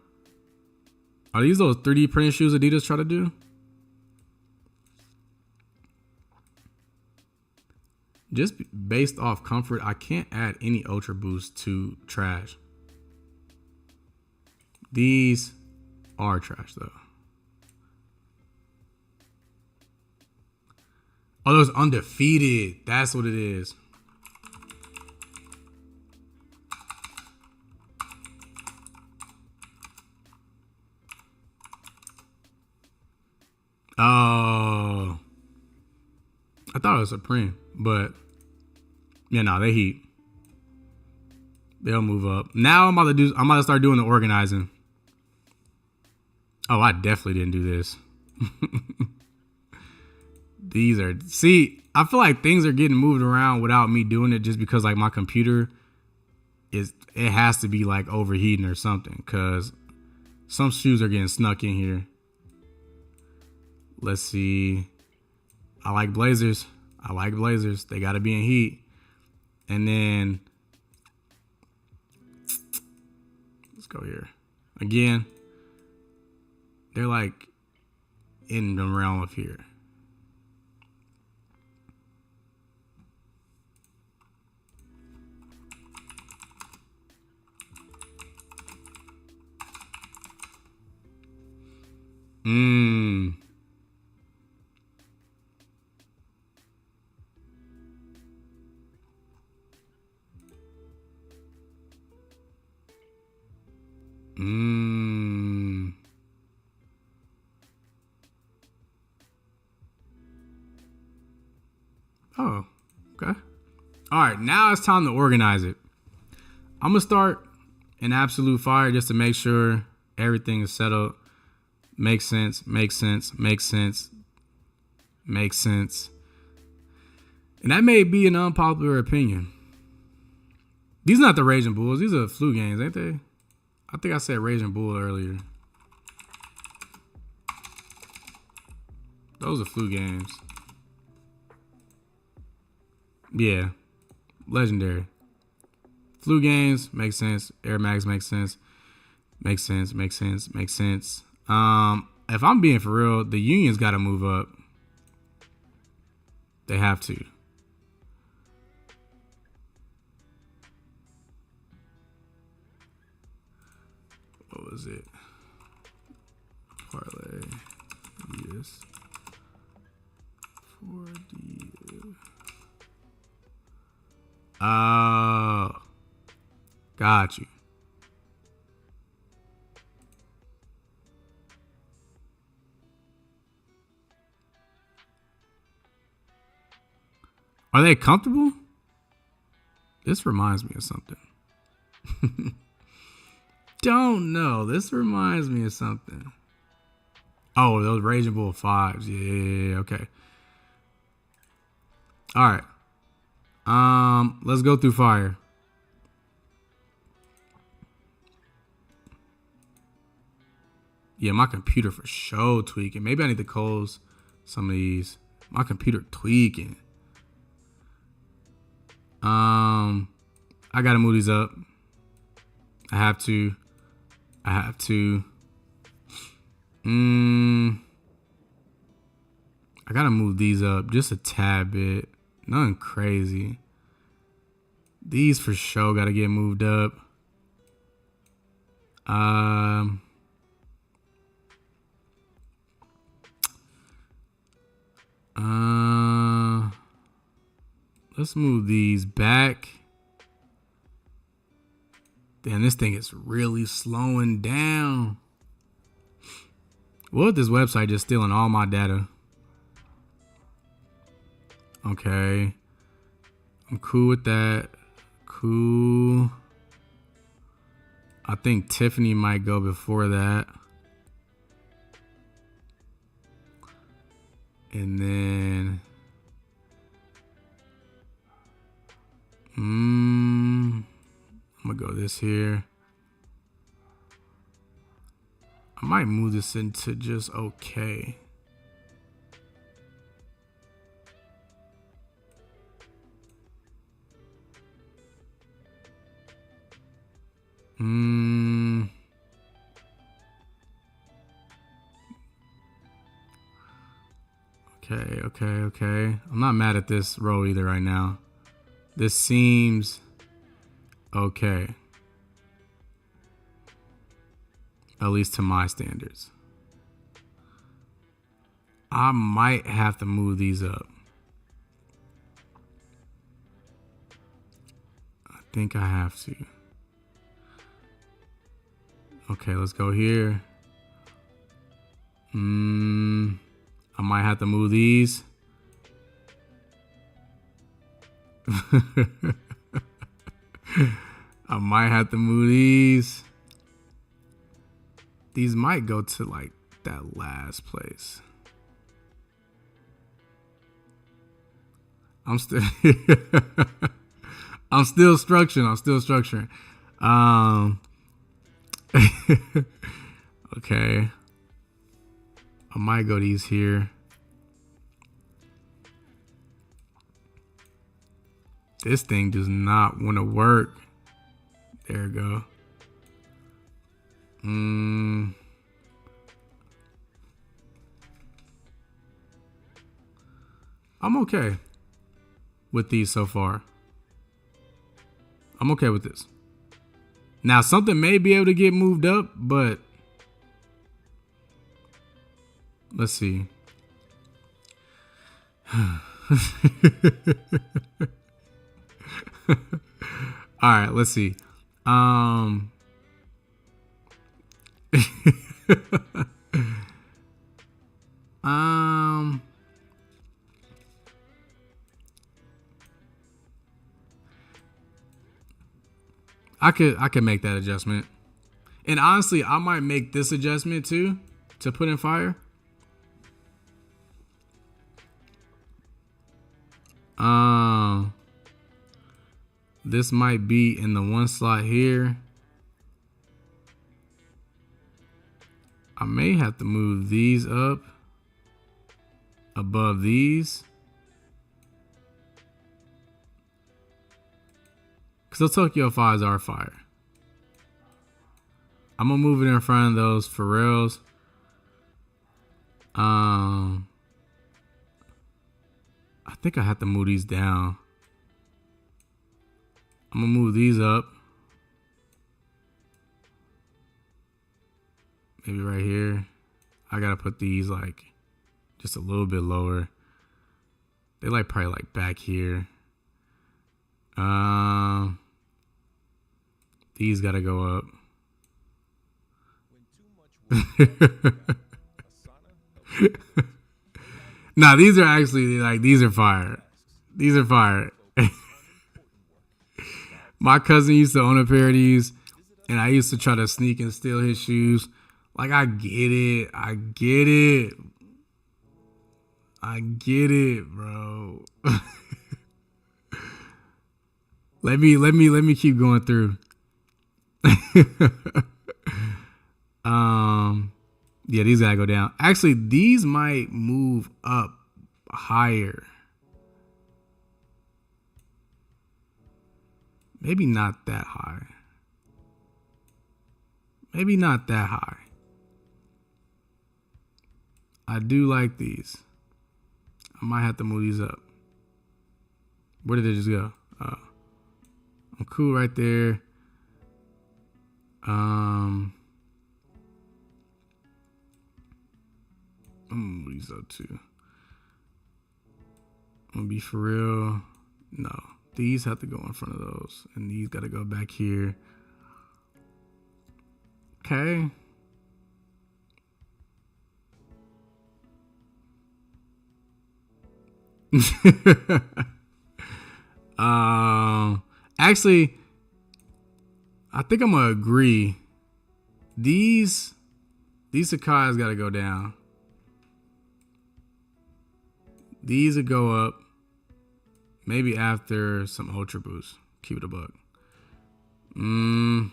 Are these those 3D printed shoes Adidas try to do? Just based off comfort, I can't add any Ultra Boost to trash. These are trash though. Oh, those undefeated. That's what it is. Oh. I thought it was Supreme, but yeah, no, they heat. They'll move up. Now I'm about to start doing the organizing. Oh, I definitely didn't do this. These are, see, I feel like things are getting moved around without me doing it, just because like my computer it has to be like overheating or something, because some shoes are getting snuck in here. Let's see. I like Blazers. They got to be in heat. And then let's go here again. They're like in the realm of here. Oh, okay. All right, now it's time to organize it. I'm gonna start in absolute fire just to make sure everything is settled. Makes sense. And that may be an unpopular opinion. These are not the Raging Bulls. These are Flu Games, ain't they? I think I said Raging Bull earlier. Those are Flu Games. Yeah. Legendary. Flu Games makes sense. Air Max makes sense. Makes sense. If I'm being for real, the Unions got to move up. They have to. was it? Parlay. Yes. 4D. Oh. Got you. Are they comfortable? This reminds me of something. Don't know. This reminds me of something. Oh, those Raging Bull 5s. Yeah, okay. All right. Let's go through fire. Yeah, my computer for sure tweaking. Maybe I need to close some of these. My computer tweaking. I gotta move these up. I have to. I gotta move these up just a tad bit. Nothing crazy. These for sure gotta get moved up. Let's move these back. Damn, this thing is really slowing down. What if this website just stealing all my data? Okay. I'm cool with that. Cool. I think Tiffany might go before that. And then I'm gonna go this here. I might move this into just okay. Okay. I'm not mad at this row either right now. This seems okay. At least to my standards. I might have to move these up. I think I have to. Okay, let's go here. I might have to move these. I might have to move these. These might go to like that last place. I'm still structuring. Okay. I might go these here. This thing does not want to work. There we go. I'm okay with these so far. I'm okay with this. Now, something may be able to get moved up, but let's see. All right, let's see. I could make that adjustment. And honestly, I might make this adjustment too to put in fire. This might be in the one slot here. I may have to move these up above these. Because the Tokyo 5s are fire. I'm going to move it in front of those Pharrells. I think I have to move these down. I'm going to move these up. Maybe right here. I gotta put these like just a little bit lower. They like probably like back here. These gotta go up. Nah, these are actually like these are fire. These are fire. My cousin used to own a pair of these, and I used to try to sneak and steal his shoes. Like I get it. I get it. I get it, bro. let me keep going through. Yeah, these gotta go down. Actually, these might move up higher. Maybe not that high. Maybe not that high. I do like these. I might have to move these up. Where did they just go? I'm cool right there. I'm gonna move these up too. I'm gonna be for real. No, these have to go in front of those, and these gotta go back here. Okay. Actually, I think I'm gonna agree. These Sakai's gotta go down. These will go up. Maybe after some Ultra Boost. Keep it a buck. And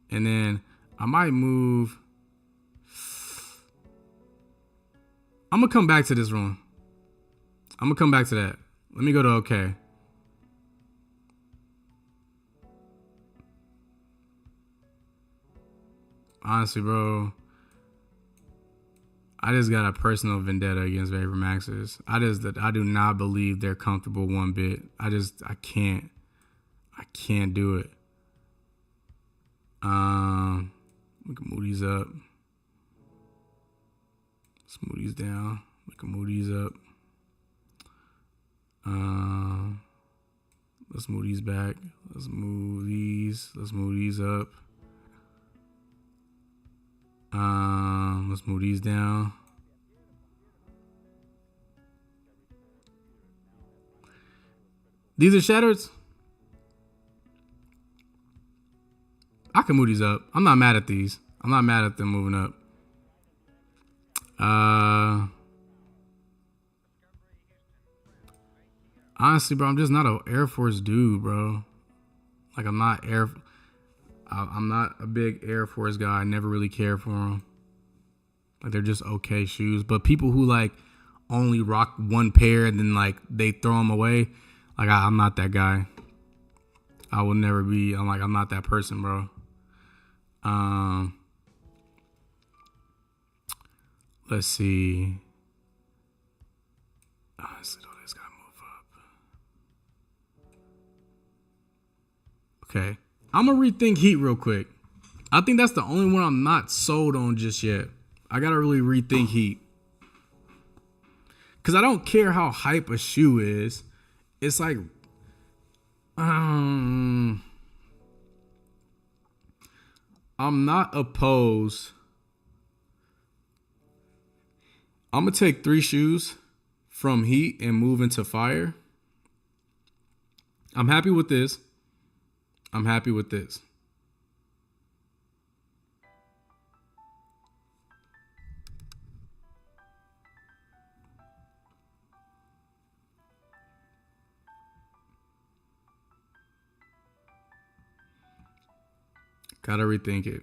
then I might move. I'm gonna come back to this one. I'm gonna come back to that. Let me go to OK. Honestly, bro, I just got a personal vendetta against Vapor Maxes. I do not believe they're comfortable one bit. I can't do it. We can move these up. Let's move these down. We can move these up. Let's move these back. Let's move these. Let's move these up. Let's move these down. These are shatters. I can move these up. I'm not mad at these. I'm not mad at them moving up. Honestly, bro, I'm just not an Air Force dude, bro. Like I'm not a big Air Force guy. I never really cared for them. Like they're just okay shoes. But people who like only rock one pair and then like they throw them away, like I'm not that guy. I will never be. I'm not that person, bro. Let's see. Honestly, all this gotta move up. Okay, I'm gonna rethink Heat real quick. I think that's the only one I'm not sold on just yet. I gotta really rethink Heat. Cause I don't care how hype a shoe is. It's like, I'm not opposed. I'm gonna take 3 shoes from Heat and move into Fire. I'm happy with this. I'm happy with this. Gotta rethink it.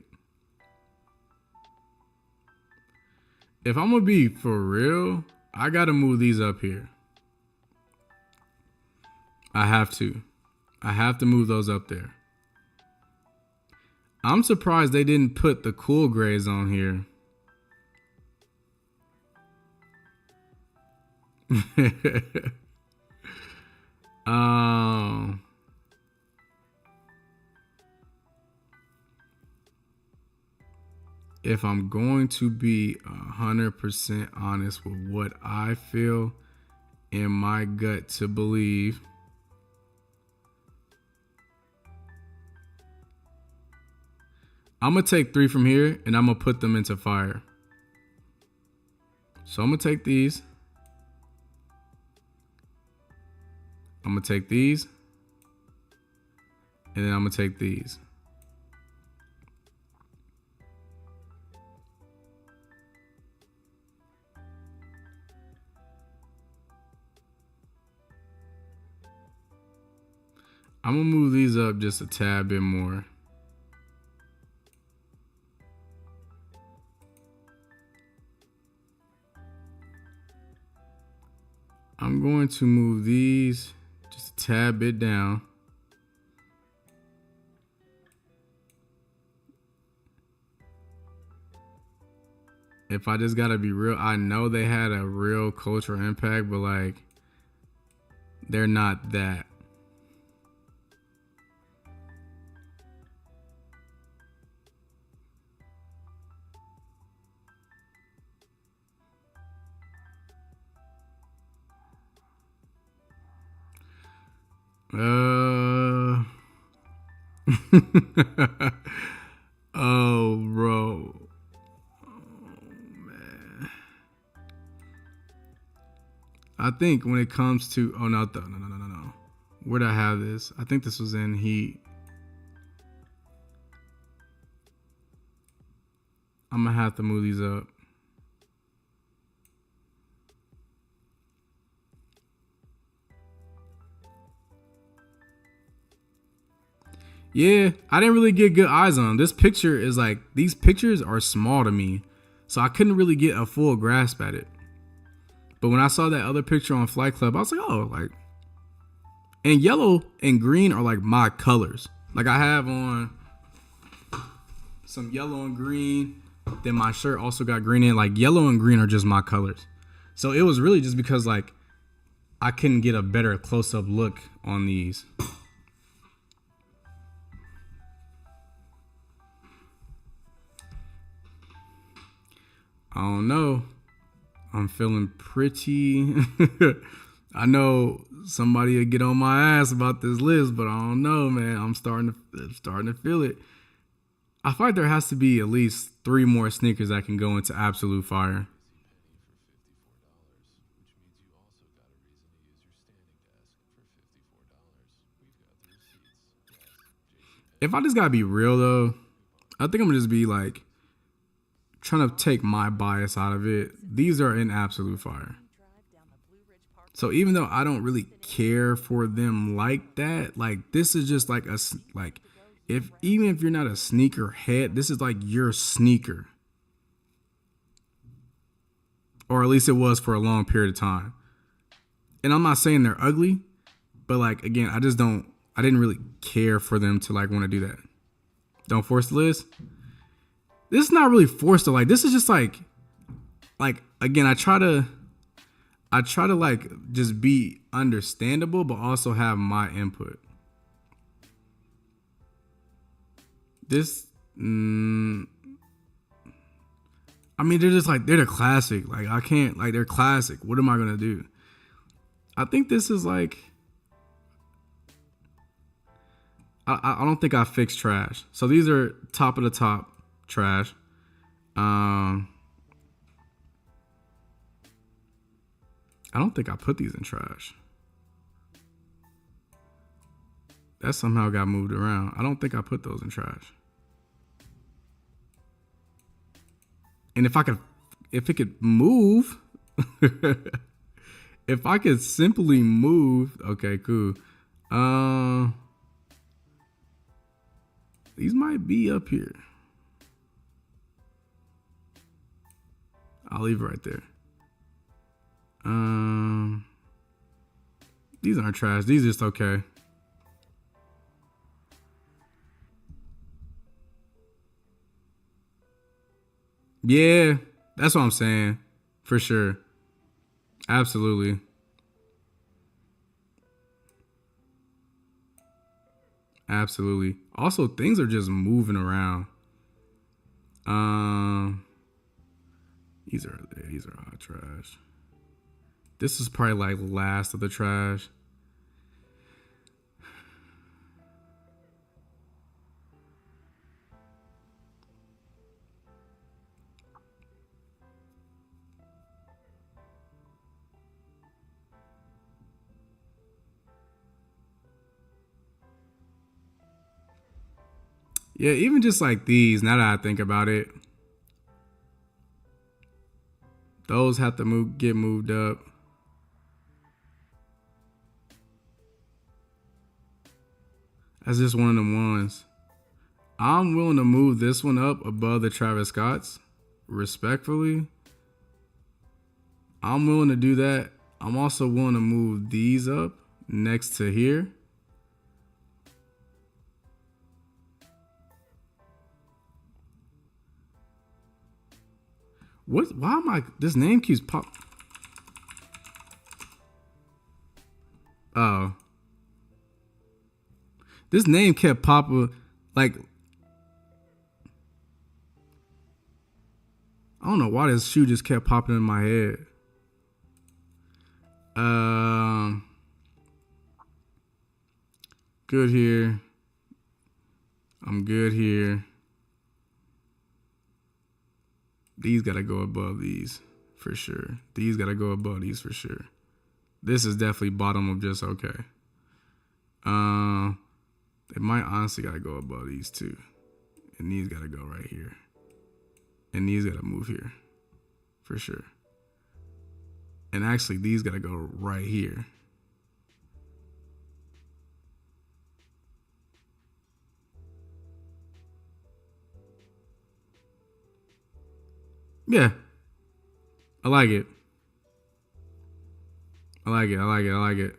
If I'm gonna be for real, I gotta move these up here. I have to. I have to move those up there. I'm surprised they didn't put the cool grays on here. if I'm going to be 100% honest with what I feel in my gut to believe, I'm going to take 3 from here and I'm going to put them into fire. So I'm going to take these. I'm going to take these. And then I'm going to take these. I'm going to move these up just a tad bit more. I'm going to move these just a tad bit down. If I just gotta be real, I know they had a real cultural impact, but like, they're not that. Oh, bro. I think when it comes to no. Where'd I have this? I think this was in Heat. I'm gonna have to move these up. Yeah, I didn't really get good eyes on them. This picture is like, these pictures are small to me, so I couldn't really get a full grasp at it. But when I saw that other picture on Flight Club, I was like, oh, like, and yellow and green are like my colors. Like, I have on some yellow and green. Then my shirt also got green in. Like, yellow and green are just my colors. So it was really just because like I couldn't get a better close-up look on these. I don't know. I'm feeling pretty. I know somebody will get on my ass about this list, but I don't know, man. I'm starting to feel it. I feel like there has to be at least 3 more sneakers that can go into absolute fire. If I just gotta be real though, I think I'm gonna just be like trying to take my bias out of it. These are in absolute fire. So even though I don't really care for them like that, like this is just like even if you're not a sneaker head, this is like your sneaker. Or at least it was for a long period of time. And I'm not saying they're ugly, but like, again, I didn't really care for them to like want to do that. Don't force the list. This is not really forced to like, this is just like again, I try to like just be understandable, but also have my input. This, I mean, they're just like, they're the classic. Like, I can't, like, they're classic. What am I going to do? I think this is like, I don't think I fixed trash. So these are top of the top trash. I don't think I put these in trash. That somehow got moved around. I don't think I put those in trash. And if it could move, if I could simply move, okay, cool. These might be up here. I'll leave it right there. These aren't trash. These are just okay. Yeah, that's what I'm saying. For sure. Absolutely. Absolutely. Also, things are just moving around. These are hot trash. This is probably like last of the trash. Yeah, even just like these, now that I think about it, those have to get moved up. That's just one of them ones. I'm willing to move this one up above the Travis Scotts, respectfully. I'm willing to do that. I'm also willing to move these up next to here. What? Why am I? This name keeps pop. Oh. This name kept popping. Like, I don't know why this shoe just kept popping in my head. Good here. I'm good here. These gotta go above these for sure. These gotta go above these for sure. This is definitely bottom of just okay. It might honestly gotta go above these too. And these gotta go right here. And these gotta move here. For sure. And actually these gotta go right here. Yeah. I like it. I like it.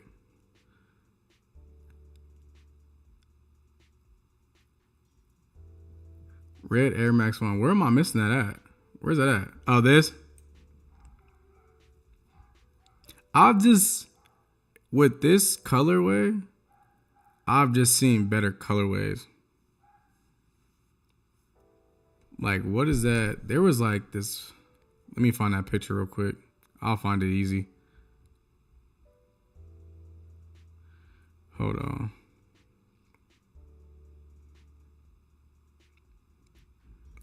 Red Air Max 1. Where am I missing that at? Where's that at? Oh, this? I've just, with this colorway, I've just seen better colorways. Like, what is that? There was like this. Let me find that picture real quick. I'll find it easy. Hold on.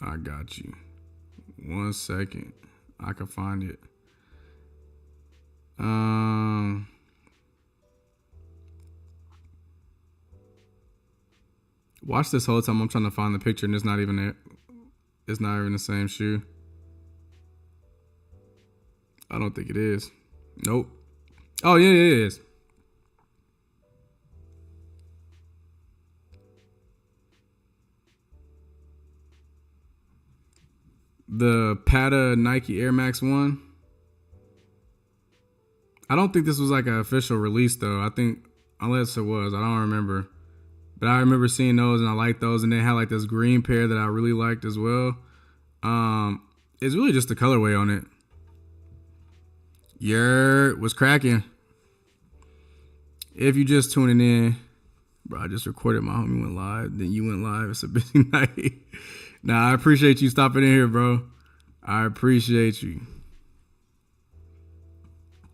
I got you. 1 second. I can find it. Watch this whole time. I'm trying to find the picture and it's not even it. It's not even the same shoe. I don't think it is. Nope. Oh, yeah, it is. The Pata Nike Air Max 1. I don't think this was like an official release though. I think, unless it was, I don't remember. But I remember seeing those and I liked those. And they had like this green pair that I really liked as well. It's really just the colorway on it. Was cracking. If you just tuning in, bro, I just recorded my homie went live. Then you went live. It's a busy night. Nah, I appreciate you stopping in here, bro. I appreciate you.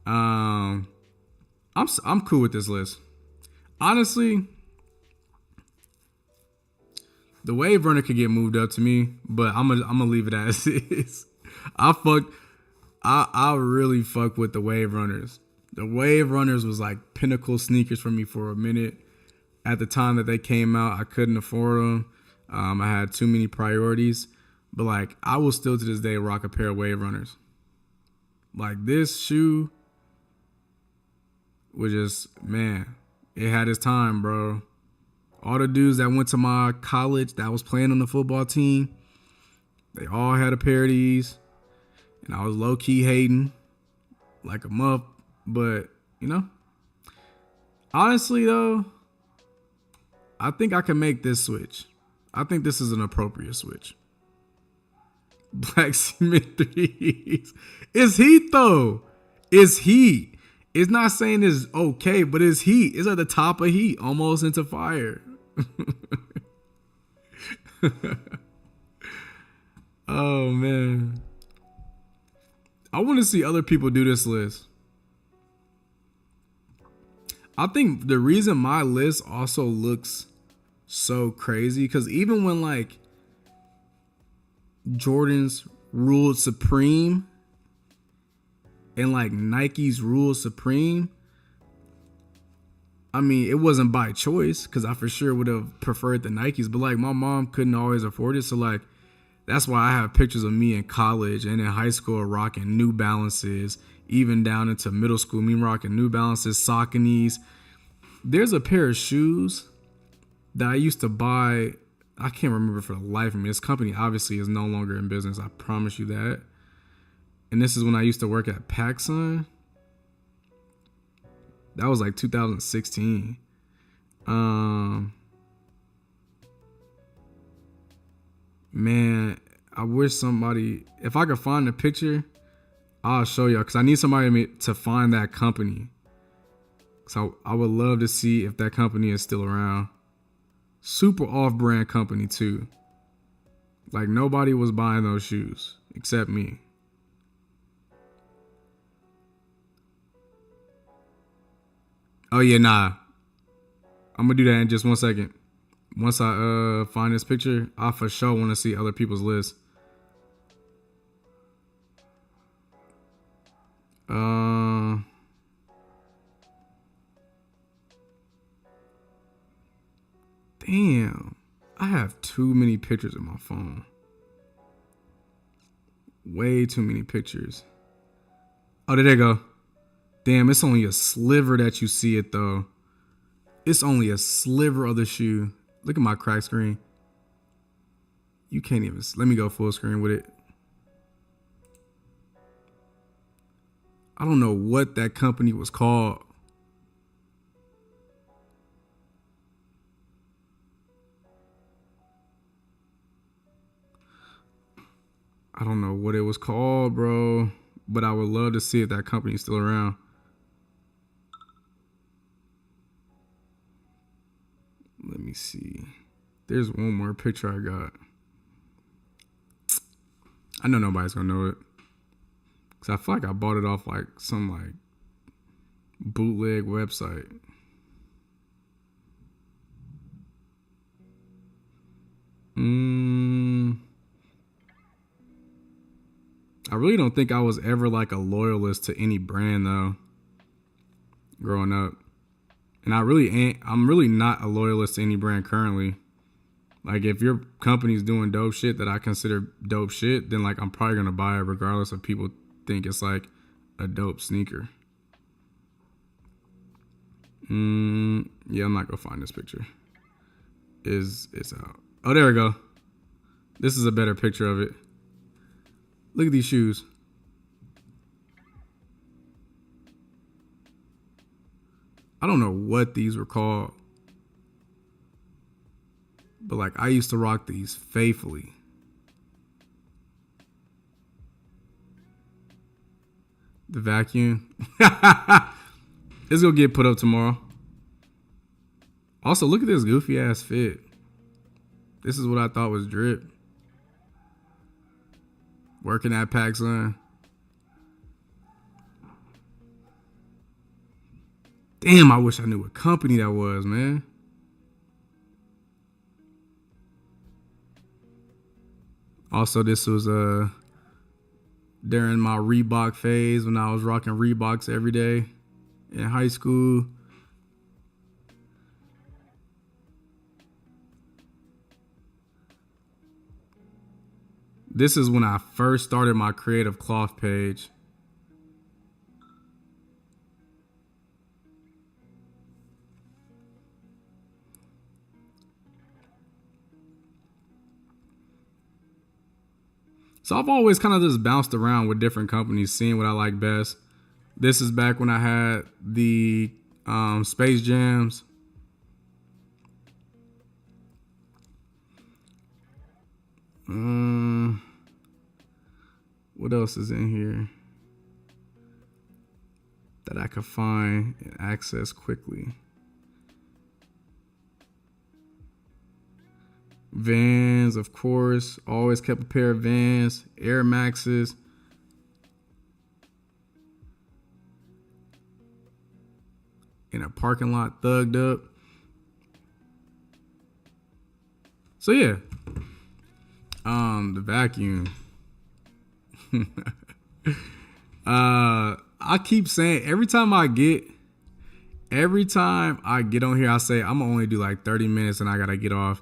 I'm cool with this list. Honestly, the Wave Runner could get moved up to me, but I'm gonna leave it as is. I really fuck with the Wave Runners. The Wave Runners was like pinnacle sneakers for me for a minute. At the time that they came out, I couldn't afford them. I had too many priorities, but like I will still to this day rock a pair of Wave Runners. Like this shoe was just, man, it had its time, bro. All the dudes that went to my college that was playing on the football team, they all had a pair of these. And I was low-key hating like a muff. But, you know, honestly, though, I think I can make this switch. I think this is an appropriate switch. Black Cement 3s. It's heat, though. It's heat. It's not saying it's okay, but it's heat. It's at the top of heat, almost into fire. Oh man. I want to see other people do this list. I think the reason my list also looks so crazy, because even when like Jordan's ruled supreme and like Nike's ruled supreme, I mean, it wasn't by choice, because I for sure would have preferred the Nikes, but like my mom couldn't always afford it. So like, that's why I have pictures of me in college and in high school rocking New Balances, even down into middle school, me rocking New Balances, Sauconys. There's a pair of shoes that I used to buy. I can't remember for the life of me. This company obviously is no longer in business. I promise you that. And this is when I used to work at PacSun. That was like 2016. Man, I wish somebody, if I could find a picture, I'll show y'all, because I need somebody to find that company. So I would love to see if that company is still around. Super off-brand company too. Like nobody was buying those shoes except me. Oh yeah, nah. I'm gonna do that in just 1 second. Once I find this picture, I for sure want to see other people's lists. Damn. I have too many pictures in my phone. Way too many pictures. Oh, there they go. Damn, it's only a sliver that you see it though. It's only a sliver of the shoe. Look at my crack screen. You can't even. Let me go full screen with it. I don't know what that company was called. I don't know what it was called, bro. But I would love to see if that company's still around. Let me see. There's one more picture I got. I know nobody's gonna know it, because I feel like I bought it off like some like bootleg website. I really don't think I was ever like a loyalist to any brand though, growing up. And I'm really not a loyalist to any brand currently. Like if your company's doing dope shit that I consider dope shit, then like I'm probably gonna buy it regardless of people think it's like a dope sneaker. Yeah, I'm not gonna find this picture. It's out. Oh, there we go. This is a better picture of it. Look at these shoes. I don't know what these were called, but like I used to rock these faithfully. The vacuum. It's gonna get put up tomorrow. Also, look at this goofy ass fit. This is what I thought was drip. Working at PacSun. Damn, I wish I knew what company that was, man. Also, this was during my Reebok phase when I was rocking Reeboks every day in high school. This is when I first started my Creative Cloth page. So I've always kind of just bounced around with different companies, seeing what I like best. This is back when I had the Space Jams. What else is in here that I could find and access quickly? Vans, of course. Always kept a pair of Vans. Air Maxes. In a parking lot, thugged up. So yeah. The vacuum. I keep saying every time I get on here, I say I'm gonna only do like 30 minutes and I gotta get off.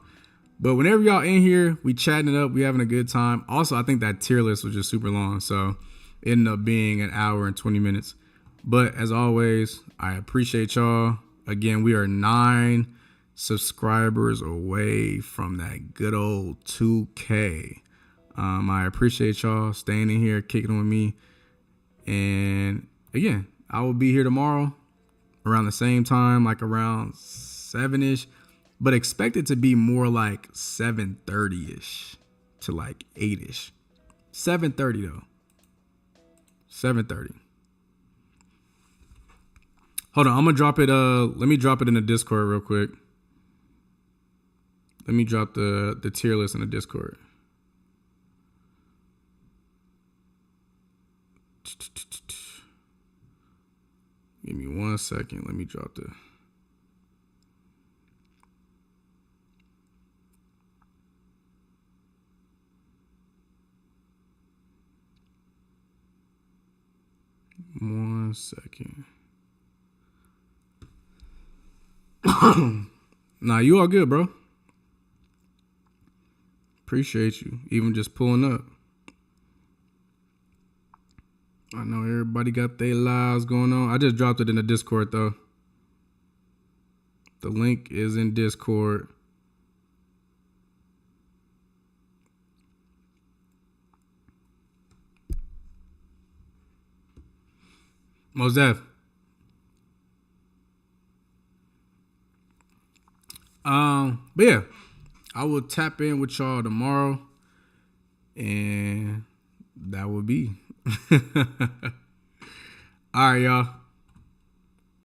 But whenever y'all in here, we chatting it up, we having a good time. Also, I think that tier list was just super long, so it ended up being an hour and 20 minutes. But as always, I appreciate y'all. Again, we are 9 subscribers away from that good old 2K. I appreciate y'all staying in here, kicking with me. And again, I will be here tomorrow around the same time, like around 7-ish. But expect it to be more like 7:30-ish to like 8-ish. 7:30 though. 7:30. Hold on, I'm gonna drop it. Let me drop it in the Discord real quick. Let me drop the tier list in the Discord. Give me 1 second. Let me drop the. One second. Nah, you all good, bro. Appreciate you even just pulling up. I know everybody got their lives going on. I just dropped it in the Discord though. The link is in Discord. Mos Def. But yeah, I will tap in with y'all tomorrow, and that will be. All right, y'all.